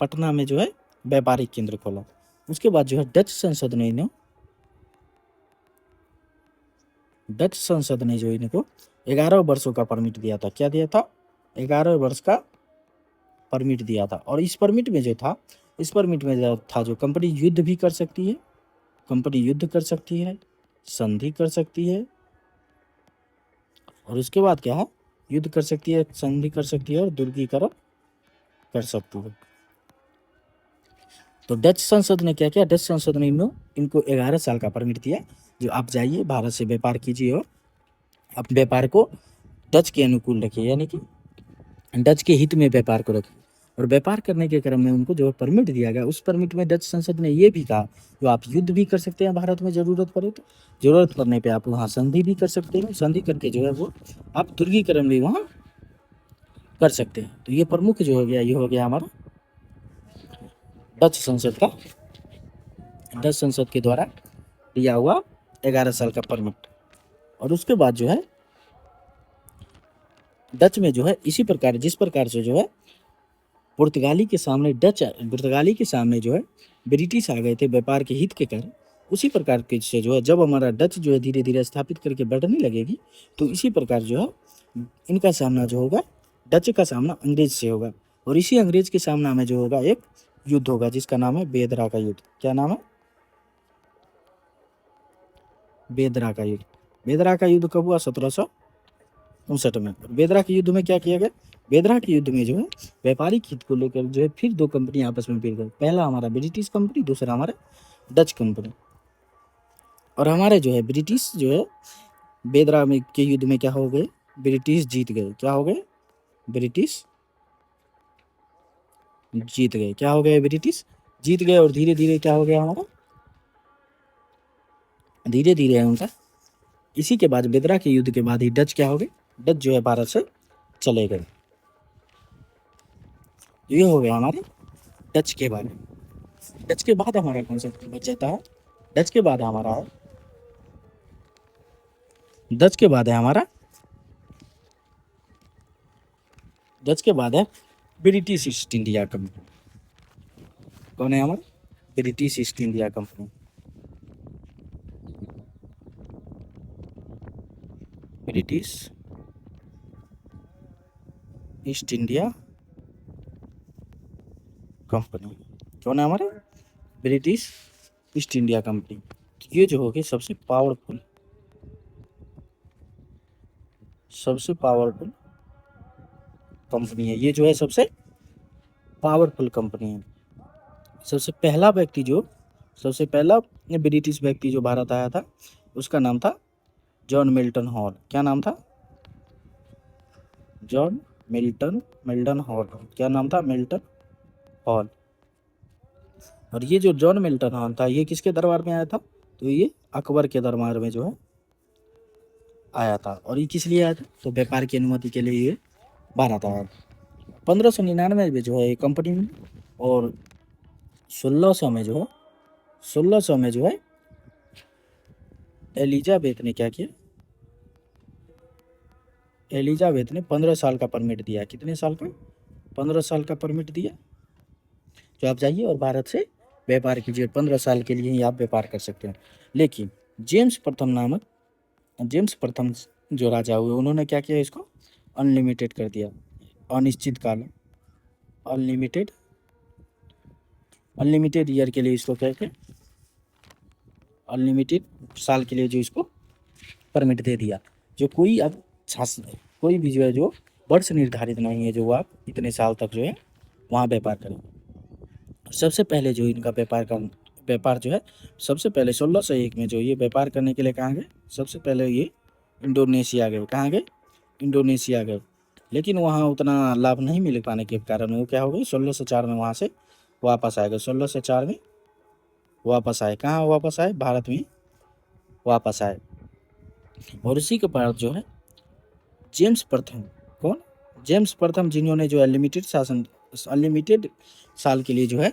पटना में जो है व्यापारिक केंद्र खोला। उसके बाद जो है डच संसद ने जो इनको 11 वर्षों का परमिट दिया था। क्या दिया था, 11 वर्ष का परमिट दिया था। और इस परमिट में जो था, इस परमिट में जो था जो कंपनी युद्ध भी कर सकती है, कंपनी युद्ध कर सकती है, संधि कर सकती है, और उसके बाद क्या है, युद्ध कर सकती है, संधि कर सकती है और दुर्गीकरण कर सकती है। तो डच संसद ने क्या किया, डच संसद ने इनको 11 साल का परमिट दिया, जो आप जाइए भारत से व्यापार कीजिए और आप व्यापार को डच के अनुकूल रखिए, यानी कि डच के हित में व्यापार को रखिए। और व्यापार करने के क्रम में उनको जो परमिट दिया गया, उस परमिट में डच संसद ने ये भी कहा, जो आप युद्ध भी कर सकते हैं भारत में ज़रूरत पड़े तो, ज़रूरत पड़ने पे आप वहाँ संधि भी कर सकते हैं, संधि करके जो है वो आप दुर्गीकरण भी वहाँ कर सकते हैं। तो ये प्रमुख जो हो गया, ये हो गया हमारा डच संसद का, डच संसद के द्वारा दिया हुआ 11 साल का परमिट। और उसके बाद जो है डच में जो है इसी प्रकार, जिस प्रकार से जो है पुर्तगाली के सामने जो है ब्रिटिश आ गए थे व्यापार के हित के कारण, उसी प्रकार के से जो है जब हमारा डच जो है धीरे धीरे स्थापित करके बढ़ने लगेगी, तो इसी प्रकार जो है इनका सामना जो होगा, डच का सामना अंग्रेज से होगा। और इसी अंग्रेज के सामना में जो होगा एक युद्ध होगा जिसका नाम है बेदरा का युद्ध। क्या नाम है? बेदरा का युद्ध। बेदरा का युद्ध कब हुआ? 1759 में। बेदरा के युद्ध में क्या किया गया? बेदरा के युद्ध में जो है व्यापारिक हित को लेकर जो है फिर दो कंपनी आपस में भिड़ गई। पहला हमारा ब्रिटिश कंपनी, दूसरा हमारा डच कंपनी। और हमारे जो है ब्रिटिश जो है बेदरा में के युद्ध में क्या हो गए? ब्रिटिश जीत गए। क्या हो गए? ब्रिटिश जीत गए। क्या हो गए? ब्रिटिश जीत गए। और धीरे धीरे क्या हो गया हमारा? धीरे धीरे उनका, इसी के बाद बेदरा के युद्ध के बाद ही डच क्या हो गए? डच जो है भारत से चले गए। ये हो गया हमारे डच के बारे में। डच के बाद हमारा कौन सा बच जाता है? डच के बाद हमारा है, डच के बाद है हमारा, डच के बाद है ब्रिटिश ईस्ट इंडिया कंपनी। कौन है हमारा? British east India company. British east India company. कौन है हमारे? British east India company. ये जो होगी सबसे पावरफुल कंपनी है। ये जो है सबसे पावरफुल कंपनी है। सबसे पहला ब्रिटिश व्यक्ति जो भारत आया था, उसका नाम था जॉन मिल्टन हॉल। क्या नाम था? John Milton hall. क्या नाम था? Milton hall. और ये जो जॉन मिल्टन हॉल था, ये किसके दरबार में आया था? तो ये अकबर के दरबार में जो है आया था। और ये किस लिए आया था? तो व्यापार की अनुमति के लिए ये भारत आया था। 1599 में जो है ये कंपनी में, और 1600 में जो है एलिजाबेथ ने क्या किया? एलिजाबेथ ने 15 साल का परमिट दिया। कितने साल का? 15 साल का परमिट दिया, जो आप जाइए और भारत से व्यापार कीजिए। 15 साल के लिए ही आप व्यापार कर सकते हैं। लेकिन जेम्स प्रथम जो राजा हुए, उन्होंने क्या किया? इसको अनलिमिटेड कर दिया, अनिश्चित काल, अनलिमिटेड ईयर के लिए इसको क्या किया? अनलिमिटेड साल के लिए जो इसको परमिट दे दिया। जो कोई अब कोई भी जो है जो वर्ष निर्धारित नहीं है, जो आप इतने साल तक जो है वहाँ व्यापार करें। सबसे पहले जो इनका व्यापार जो है, सबसे पहले 1601 में जो ये व्यापार करने के लिए कहाँ गए? सबसे पहले ये इंडोनेशिया गए। कहाँ गए? इंडोनेशिया गए। लेकिन वहाँ उतना लाभ नहीं मिल पाने के कारण वो क्या हो गए? 1604 में वहाँ से वापस आए गए। 1604 में वापस आए। कहाँ वापस आए? भारत में वापस आए। और इसी के बाद जो है जेम्स प्रथम, कौन? जेम्स प्रथम, जिन्होंने जो अनलिमिटेड साल के लिए जो है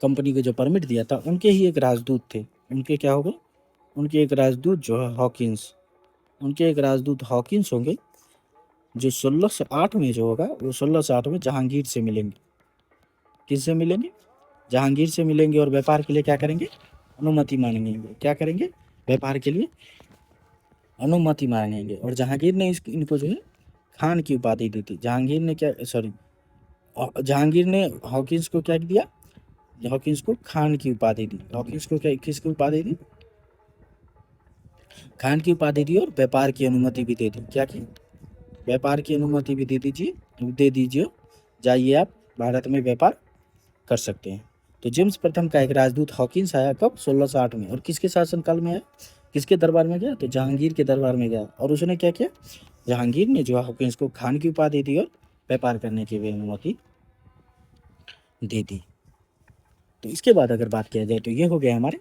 कंपनी को जो परमिट दिया था, उनके ही एक राजदूत थे। उनके क्या हो गए? उनके एक राजदूत जो है हॉकिंस, होंगे, जो 1608 में जो होगा, वो 1608 में जहांगीर से मिलेंगे। किससे मिलेंगे? जहांगीर से मिलेंगे। और व्यापार के लिए क्या करेंगे? अनुमति मांगेंगे। क्या करेंगे? व्यापार के लिए अनुमति मांगेंगे। और जहांगीर ने इनको जो है खान की उपाधि दी थी। जहांगीर ने क्या, जहांगीर ने हॉकिंस को क्या दिया? हॉकिंस को खान की उपाधि दी। हॉकिंस को क्या किसकी उपाधि दी? खान की उपाधि दी और व्यापार की अनुमति भी दे दी। क्या की? व्यापार की अनुमति भी दे दीजिए, जाइए आप भारत में व्यापार कर सकते हैं। तो जेम्स प्रथम का एक राजदूत हॉकिंस आया कब? 1608 में। और किसके शासनकाल में आया? किसके दरबार में गया? तो जहांगीर के दरबार में गया। और उसने क्या किया? जहांगीर ने जो हॉकिंस को खान की उपाधि दी और व्यापार करने की भी अनुमति दे दी। तो इसके बाद अगर बात किया जाए तो ये हो गया हमारे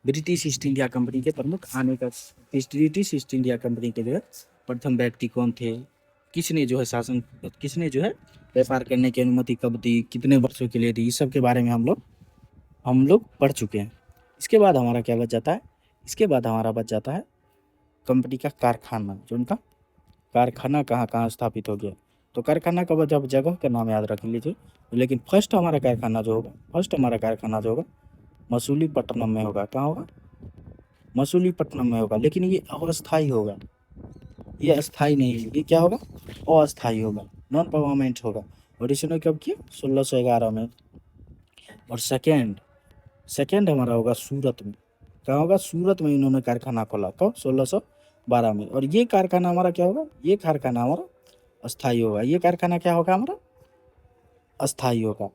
ब्रिटिश ईस्ट इंडिया कंपनी के प्रमुख आने का। ब्रिटिश ईस्ट इंडिया कंपनी के जो है प्रथम व्यक्ति कौन थे? किसने जो है व्यापार करने की अनुमति कब दी? कितने वर्षों के लिए दी? इस सब के बारे में हम लोग पढ़ चुके हैं। इसके बाद हमारा क्या बच जाता है? इसके बाद हमारा बच जाता है कंपनी का कारखाना। जो उनका कारखाना कहाँ कहाँ स्थापित हो गया। तो कारखाना का जब जगह का नाम याद रख लीजिए। लेकिन फर्स्ट हमारा कारखाना जो होगा मसूलीपट्टनम में होगा। कहाँ होगा? मसूलीपट्टनम में होगा। लेकिन ये अस्थायी होगा, ये अस्थायी नहीं है। ये क्या होगा? अस्थायी होगा, नॉन परमानेंट होगा। और इसने कब किया? 1611 में। और सेकेंड हमारा होगा सूरत में। कहाँ होगा? सूरत में इन्होंने कारखाना खोला। कब? 1612 में। और ये कारखाना हमारा क्या होगा? ये कारखाना हमारा अस्थायी होगा। ये कारखाना क्या होगा? हमारा अस्थायी होगा।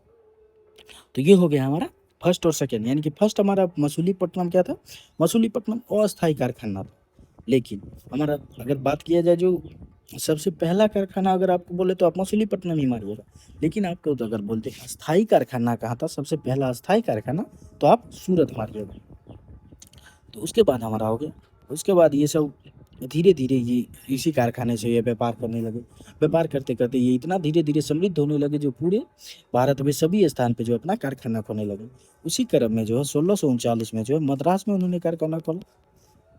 तो ये हो गया हमारा फर्स्ट और सेकेंड। यानी कि फर्स्ट हमारा मसूलीपट्टनम क्या था? मसूलीपट्टनम अस्थायी कारखाना था। लेकिन हमारा अगर बात किया जाए जो सबसे पहला कारखाना, अगर आपको बोले तो आप मसूलीपट्टनम ही मारिएगा। लेकिन आपको तो अगर बोलते अस्थायी कारखाना कहाँ था, सबसे पहला अस्थायी कारखाना, तो आप सूरत मारिएगा। तो उसके बाद हमारा हो गया। उसके बाद ये सब धीरे धीरे ये इसी कारखाने से ये व्यापार करने लगे। व्यापार करते करते ये इतना धीरे धीरे समृद्ध होने लगे जो पूरे भारत में सभी स्थान पे जो अपना कारखाना खोलने लगे। उसी क्रम में जो है 1639 में जो है मद्रास में उन्होंने कारखाना खोला।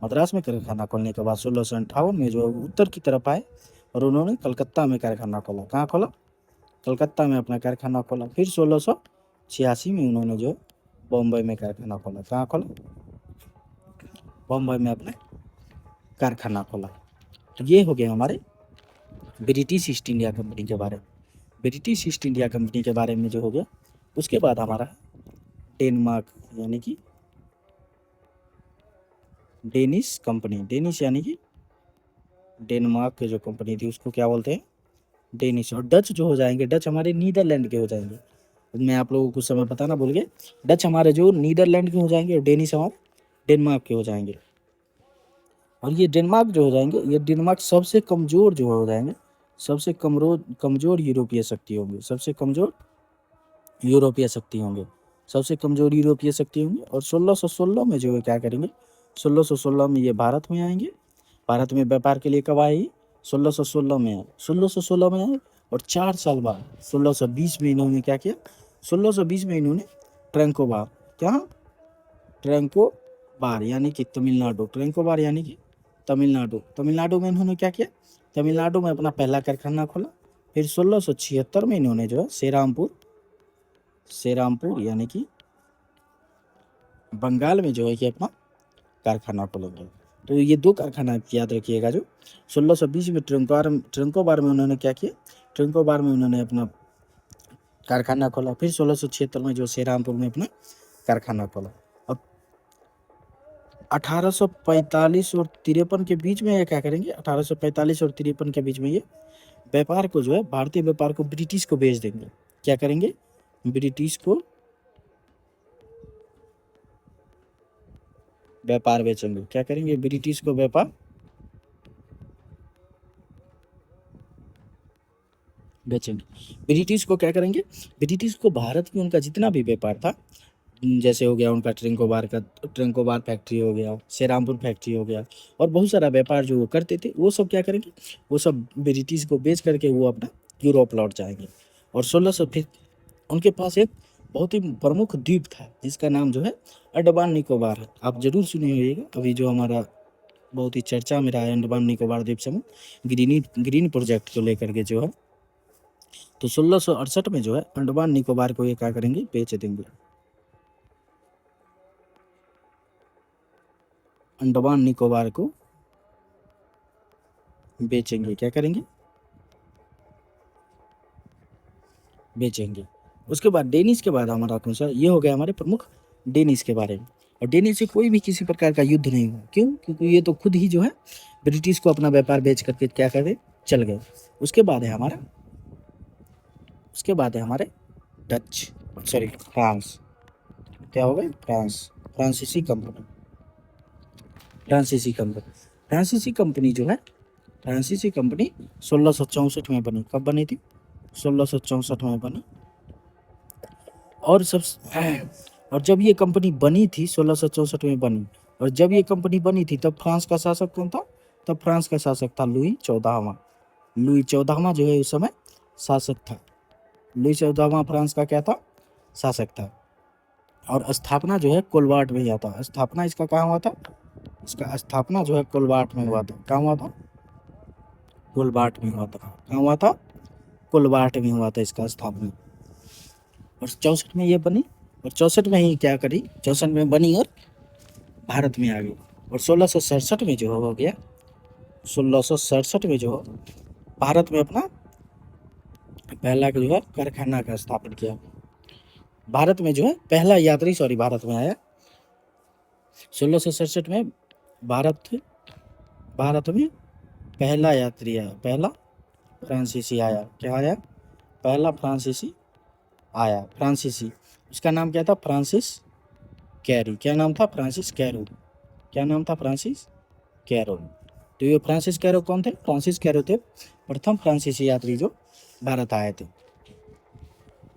मद्रास में कारखाना खोलने के बाद 1658 में जो है उत्तर की तरफ आए और उन्होंने कलकत्ता में कारखाना खोला। कहाँ खोला? कलकत्ता में अपना कारखाना खोला। फिर 1686 में उन्होंने जो बॉम्बे में कारखाना खोला। कहाँ खोला? बॉम्बे में अपना कारखाना खोला। तो ये हो गया हमारे ब्रिटिश ईस्ट इंडिया कंपनी के बारे में। ब्रिटिश ईस्ट इंडिया कंपनी के बारे में जो हो गया। उसके बाद हमारा डेनमार्क यानी कि डेनिश कंपनी। डेनिश यानी कि डेनमार्क की जो कंपनी थी उसको क्या बोलते हैं? डेनिश। और डच जो हो जाएंगे, डच हमारे नीदरलैंड के हो जाएंगे। मैं आप लोगों को कुछ समय बताना भूल गया। डच हमारे जो नीदरलैंड के हो जाएंगे और डेनिश हमारे डेनमार्क के हो जाएंगे। और ये डेनमार्क जो हो जाएंगे, ये डेनमार्क सबसे कमजोर जो हो जाएंगे, सबसे कमजोर यूरोपीय शक्ति होंगे। सबसे कमजोर यूरोपीय शक्ति होंगे। सबसे कमजोर यूरोपीय शक्ति होंगे। और 1616 में जो है क्या करेंगे? 1616 में ये भारत में आएंगे। भारत में व्यापार के लिए कब आए? 1616 में आए। 1616 में आए और 4 साल बाद 1620 में इन्होंने क्या किया? 1620 में इन्होंने ट्रैंकोबार, क्या? ट्रैंकोबार यानी कि तमिलनाडु। ट्रैंकोबार यानी कि तमिलनाडु में इन्होंने क्या किया? तमिलनाडु में अपना पहला कारखाना खोला। फिर 1676 में इन्होंने जो है सेरामपुर यानी कि बंगाल में जो है कि अपना कारखाना खोलेंगे। तो ये 2 कारखाना याद रखिएगा। जो 1620 में ट्रंकोबार में उन्होंने क्या किया? ट्रंकोबार में उन्होंने अपना कारखाना खोला। फिर 1676 में जो सेरामपुर में अपना कारखाना खोला। अब 1845 और 53 के बीच में ये क्या करेंगे? 1845 और 53 के बीच में ये व्यापार को जो है, भारतीय व्यापार को ब्रिटिश को बेच देंगे। क्या करेंगे? ब्रिटिश को व्यापार बेचेंगे। क्या करेंगे? ब्रिटिश को व्यापार बेचेंगे। ब्रिटिश को क्या करेंगे? ब्रिटिश को भारत में उनका जितना भी व्यापार था, जैसे हो गया उनका ट्रंकोबार फैक्ट्री हो गया, सेरामपुर फैक्ट्री हो गया, और बहुत सारा व्यापार जो वो करते थे, वो सब क्या करेंगे? वो सब ब्रिटिश को बेच करके वो अपना यूरोप लौट जाएंगे। और 1600 फिर उनके पास एक बहुत ही प्रमुख द्वीप था जिसका नाम जो है अंडमान निकोबार है। आप जरूर सुने होइएगा। अभी जो हमारा बहुत ही चर्चा में रहा है अंडमान निकोबार द्वीप समूह ग्रीन प्रोजेक्ट को लेकर के जो है। तो 1668 में जो है अंडमान निकोबार को ये क्या करेंगे? बेच देंगे। अंडमान निकोबार को बेचेंगे। क्या करेंगे? बेचेंगे। उसके बाद डेनिस के बाद हमारा कौन सा, ये हो गया हमारे प्रमुख डेनिस के बारे में। और डेनिस से कोई भी किसी प्रकार का युद्ध नहीं हुआ, क्यों? क्योंकि ये तो खुद ही जो है ब्रिटिश को अपना व्यापार बेच करके क्या कर गए, चल गए। उसके बाद है हमारे डच, सॉरी फ्रांस। क्या हो गए? फ्रांसीसी कंपनी। फ्रांसीसी कंपनी जो है, फ्रांसीसी कंपनी 1664 में बनी। कब बनी थी? 1664 में बनी। और जब ये कंपनी बनी थी 1664 में बनी, और जब ये कंपनी बनी थी तब फ्रांस का शासक कौन था? तब फ्रांस का शासक था लुई 14वां। लुई 14वां जो है उस समय शासक था। लुई 14वां फ्रांस का क्या था? शासक था। और स्थापना जो है कोलवार्ट में हुआ था। स्थापना इसका कहाँ हुआ था? इसका स्थापना जो है कोलवार्ट में हुआ था। कहाँ हुआ था? कोलवार्ट में हुआ था। कहाँ हुआ था? कोलवार्ट में हुआ था इसका स्थापना। और 64 में ये बनी, और 64 में ही क्या करी, 64 में बनी और भारत में आ गई। और 1667 में जो हो गया, 1667 में जो भारत में अपना पहला जो है कारखाना का स्थापन किया। भारत में जो है पहला यात्री, सॉरी, भारत में आया 1667 में। भारत में पहला यात्री आया, पहला फ्रांसीसी आया। क्या आया? पहला फ्रांसीसी आया, फ्रांसीसी। उसका नाम क्या था? Francis Carey. क्या नाम था? Francis Caron. क्या नाम था? Francis Caron. तो ये फ्रांसिस कैरो कौन थे? फ्रांसिस कैरो थे प्रथम फ्रांसीसी यात्री जो भारत आए थे।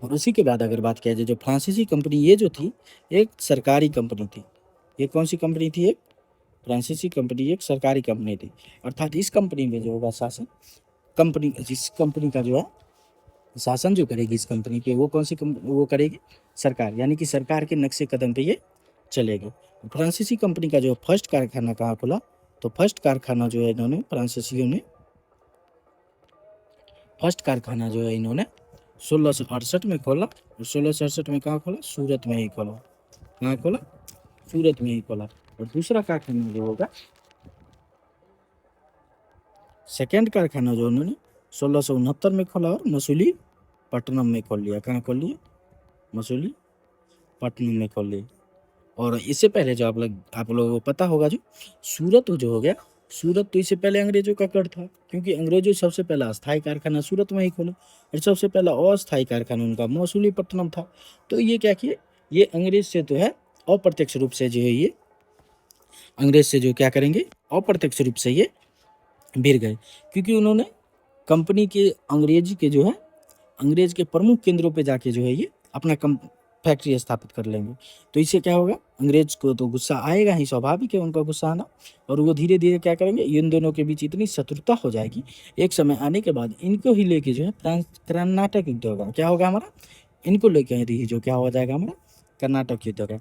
और उसी के बाद अगर बात किया जाए, जो फ्रांसीसी कंपनी ये जो थी एक सरकारी कंपनी थी। ये कौन सी कंपनी थी? एक फ्रांसीसी कंपनी एक सरकारी कंपनी थी। अर्थात इस कंपनी में जो होगा शासन, जिस कंपनी का जो है शासन जो करेगी इस कंपनी पे, वो कौन सी वो करेगी? सरकार। यानी कि सरकार के नक्शे कदम पे ये चलेगी। फ्रांसीसी कंपनी का जो फर्स्ट कारखाना कहाँ खुला? तो फर्स्ट कारखाना जो है इन्होंने, फ्रांसीसियों ने फर्स्ट कारखाना जो है इन्होंने 1668 में खोला। और 1668 में कहाँ खोला? सूरत में ही खोला। कहाँ खोला? सूरत में ही खोला। और दूसरा कारखाना जो होगा, सेकेंड कारखाना जो उन्होंने 1669 में खोला और मसूलीपट्टनम में खोल लिया। कहाँ खोल लिया? मसूलीपट्टनम में खोल लिया। और इससे पहले जो आप लोगों को पता होगा, जो सूरत जो हो गया, सूरत तो इससे पहले अंग्रेजों का गढ़ था, क्योंकि अंग्रेजों सबसे पहला अस्थायी कारखाना सूरत में ही खोला, और सबसे पहला अस्थायी कारखाना उनका मसूलीपट्टनम था। तो ये क्या किए, ये अंग्रेज से तो है अप्रत्यक्ष रूप से जो है ये अंग्रेज से जो क्या करेंगे, अप्रत्यक्ष रूप से ये भिड़ गए, क्योंकि उन्होंने कंपनी के अंग्रेज के प्रमुख केंद्रों पे जाके जो है ये अपना फैक्ट्री स्थापित कर लेंगे। तो इससे क्या होगा, अंग्रेज को तो गुस्सा आएगा ही, स्वाभाविक है उनका गुस्सा आना। और वो धीरे धीरे क्या करेंगे, इन दोनों के बीच इतनी शत्रुता हो जाएगी, एक समय आने के बाद इनको ही लेके जो है कर्नाटक युद्ध होगा। क्या होगा हमारा? इनको लेके ही जो क्या हो जाएगा हमारा कर्नाटक युद्ध होगा।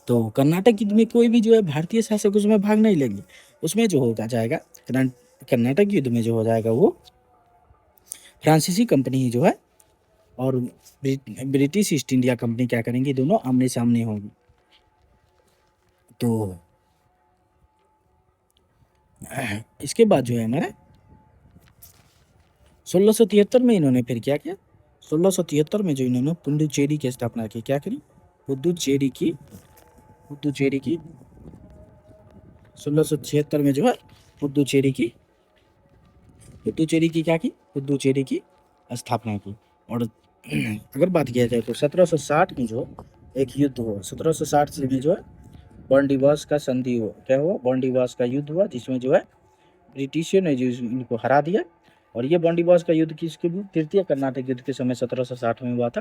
तो कर्नाटक युद्ध में कोई भी जो है भारतीय शासक उसमें भाग नहीं लेंगे। उसमें जो होगा जाएगा कर्नाटक युद्ध में जो हो जाएगा वो फ्रांसीसी कंपनी ही जो है और ब्रिटिश ईस्ट इंडिया कंपनी क्या करेंगी, दोनों आमने सामने होंगी। तो इसके बाद जो है हमारा 1673 में इन्होंने फिर क्या किया, 1673 में जो इन्होंने पुडुचेरी की स्थापना की। क्या करी? पुडुचेरी की 1676 में जो है पुडुचेरी की क्या की? पुडुचेरी की स्थापना की। और अगर बात किया जाए तो 1760 में जो एक युद्ध हुआ, 1760 से में जो है बॉन्डिवास का संधि हुआ। क्या हुआ? बॉन्डिवास का युद्ध हुआ, जिसमें जो है ब्रिटिशों ने जो इनको हरा दिया। और ये बॉन्डिवास का युद्ध किसके भी? तृतीय कर्नाटक युद्ध के समय 1760 में हुआ था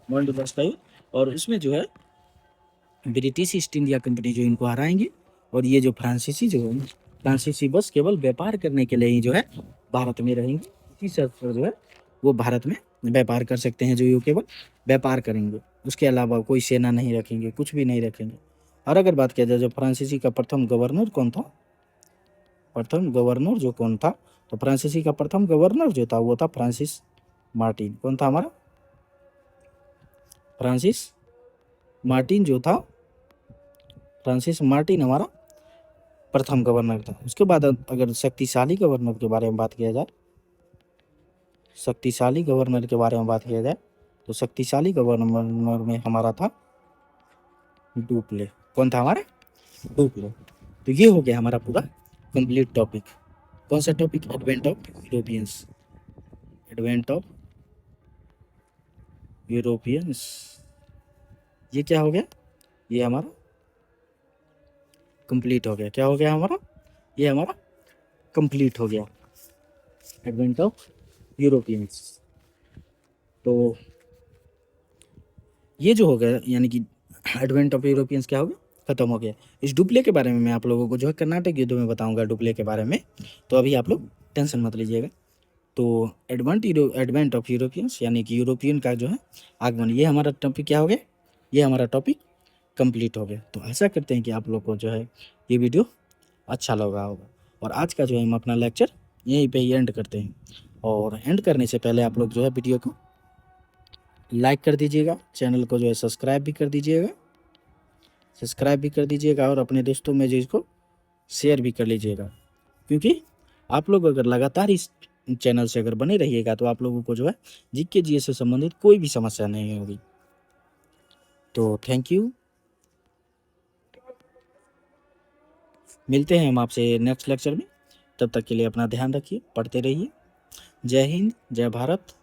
बॉन्डिवास का युद्ध। और इसमें जो है ब्रिटिश ईस्ट इंडिया कंपनी जो इनको हराएंगे, और ये जो फ्रांसीसी बस केवल व्यापार करने के लिए ही जो है भारत में रहेंगे। इसी शर्त पर जो है वो भारत में व्यापार कर सकते हैं, जो ये केवल व्यापार करेंगे, उसके अलावा कोई सेना नहीं रखेंगे, कुछ भी नहीं रखेंगे। और अगर बात किया जाए जो फ्रांसीसी का प्रथम गवर्नर कौन था, तो फ्रांसीसी का प्रथम गवर्नर जो था वो था फ्रांसिस मार्टिन। कौन था हमारा? फ्रांसिस मार्टिन जो था, फ्रांसिस मार्टिन हमारा प्रथम गवर्नर था। उसके बाद अगर शक्तिशाली गवर्नर के बारे में बात किया जाए, शक्तिशाली गवर्नर के बारे में बात किया जाए तो शक्तिशाली गवर्नर में हमारा था डुप्ले। कौन था हमारा? डुप्ले। तो ये हो गया हमारा पूरा कंप्लीट टॉपिक। कौन सा topic? Advent of Europeans. Advent of Europeans, ये क्या हो गया? ये हमारा कंप्लीट हो गया। क्या हो गया हमारा? ये हमारा कंप्लीट हो गया, एडवेंट ऑफ यूरोपियंस। तो ये जो हो गया यानी कि एडवेंट ऑफ यूरोपियंस क्या हो गया? खत्म हो गया। इस डुप्ले के बारे में मैं आप लोगों को जो है कर्नाटक युद्ध में बताऊंगा डुप्ले के बारे में, तो अभी आप लोग टेंशन मत लीजिएगा। तो एडवेंट ऑफ यूरोपियंस यानी कि यूरोपियन का जो है आगमन, ये हमारा टॉपिक क्या हो गया? ये हमारा टॉपिक कंप्लीट हो गया। तो आशा करते हैं कि आप लोग को जो है ये वीडियो अच्छा लगा होगा। और आज का जो है हम अपना लेक्चर यहीं पे ही एंड करते हैं। और एंड करने से पहले आप लोग जो है वीडियो को लाइक कर दीजिएगा, चैनल को जो है सब्सक्राइब भी कर दीजिएगा और अपने दोस्तों में जो इसको शेयर भी कर लीजिएगा, क्योंकि आप लोग अगर लगातार इस चैनल से अगर बने रहिएगा तो आप लोगों को जो है जीके जीएस से संबंधित कोई भी समस्या नहीं होगी। तो थैंक यू, मिलते हैं हम आपसे नेक्स्ट लेक्चर में। तब तक के लिए अपना ध्यान रखिए, पढ़ते रहिए। जय हिंद, जय भारत।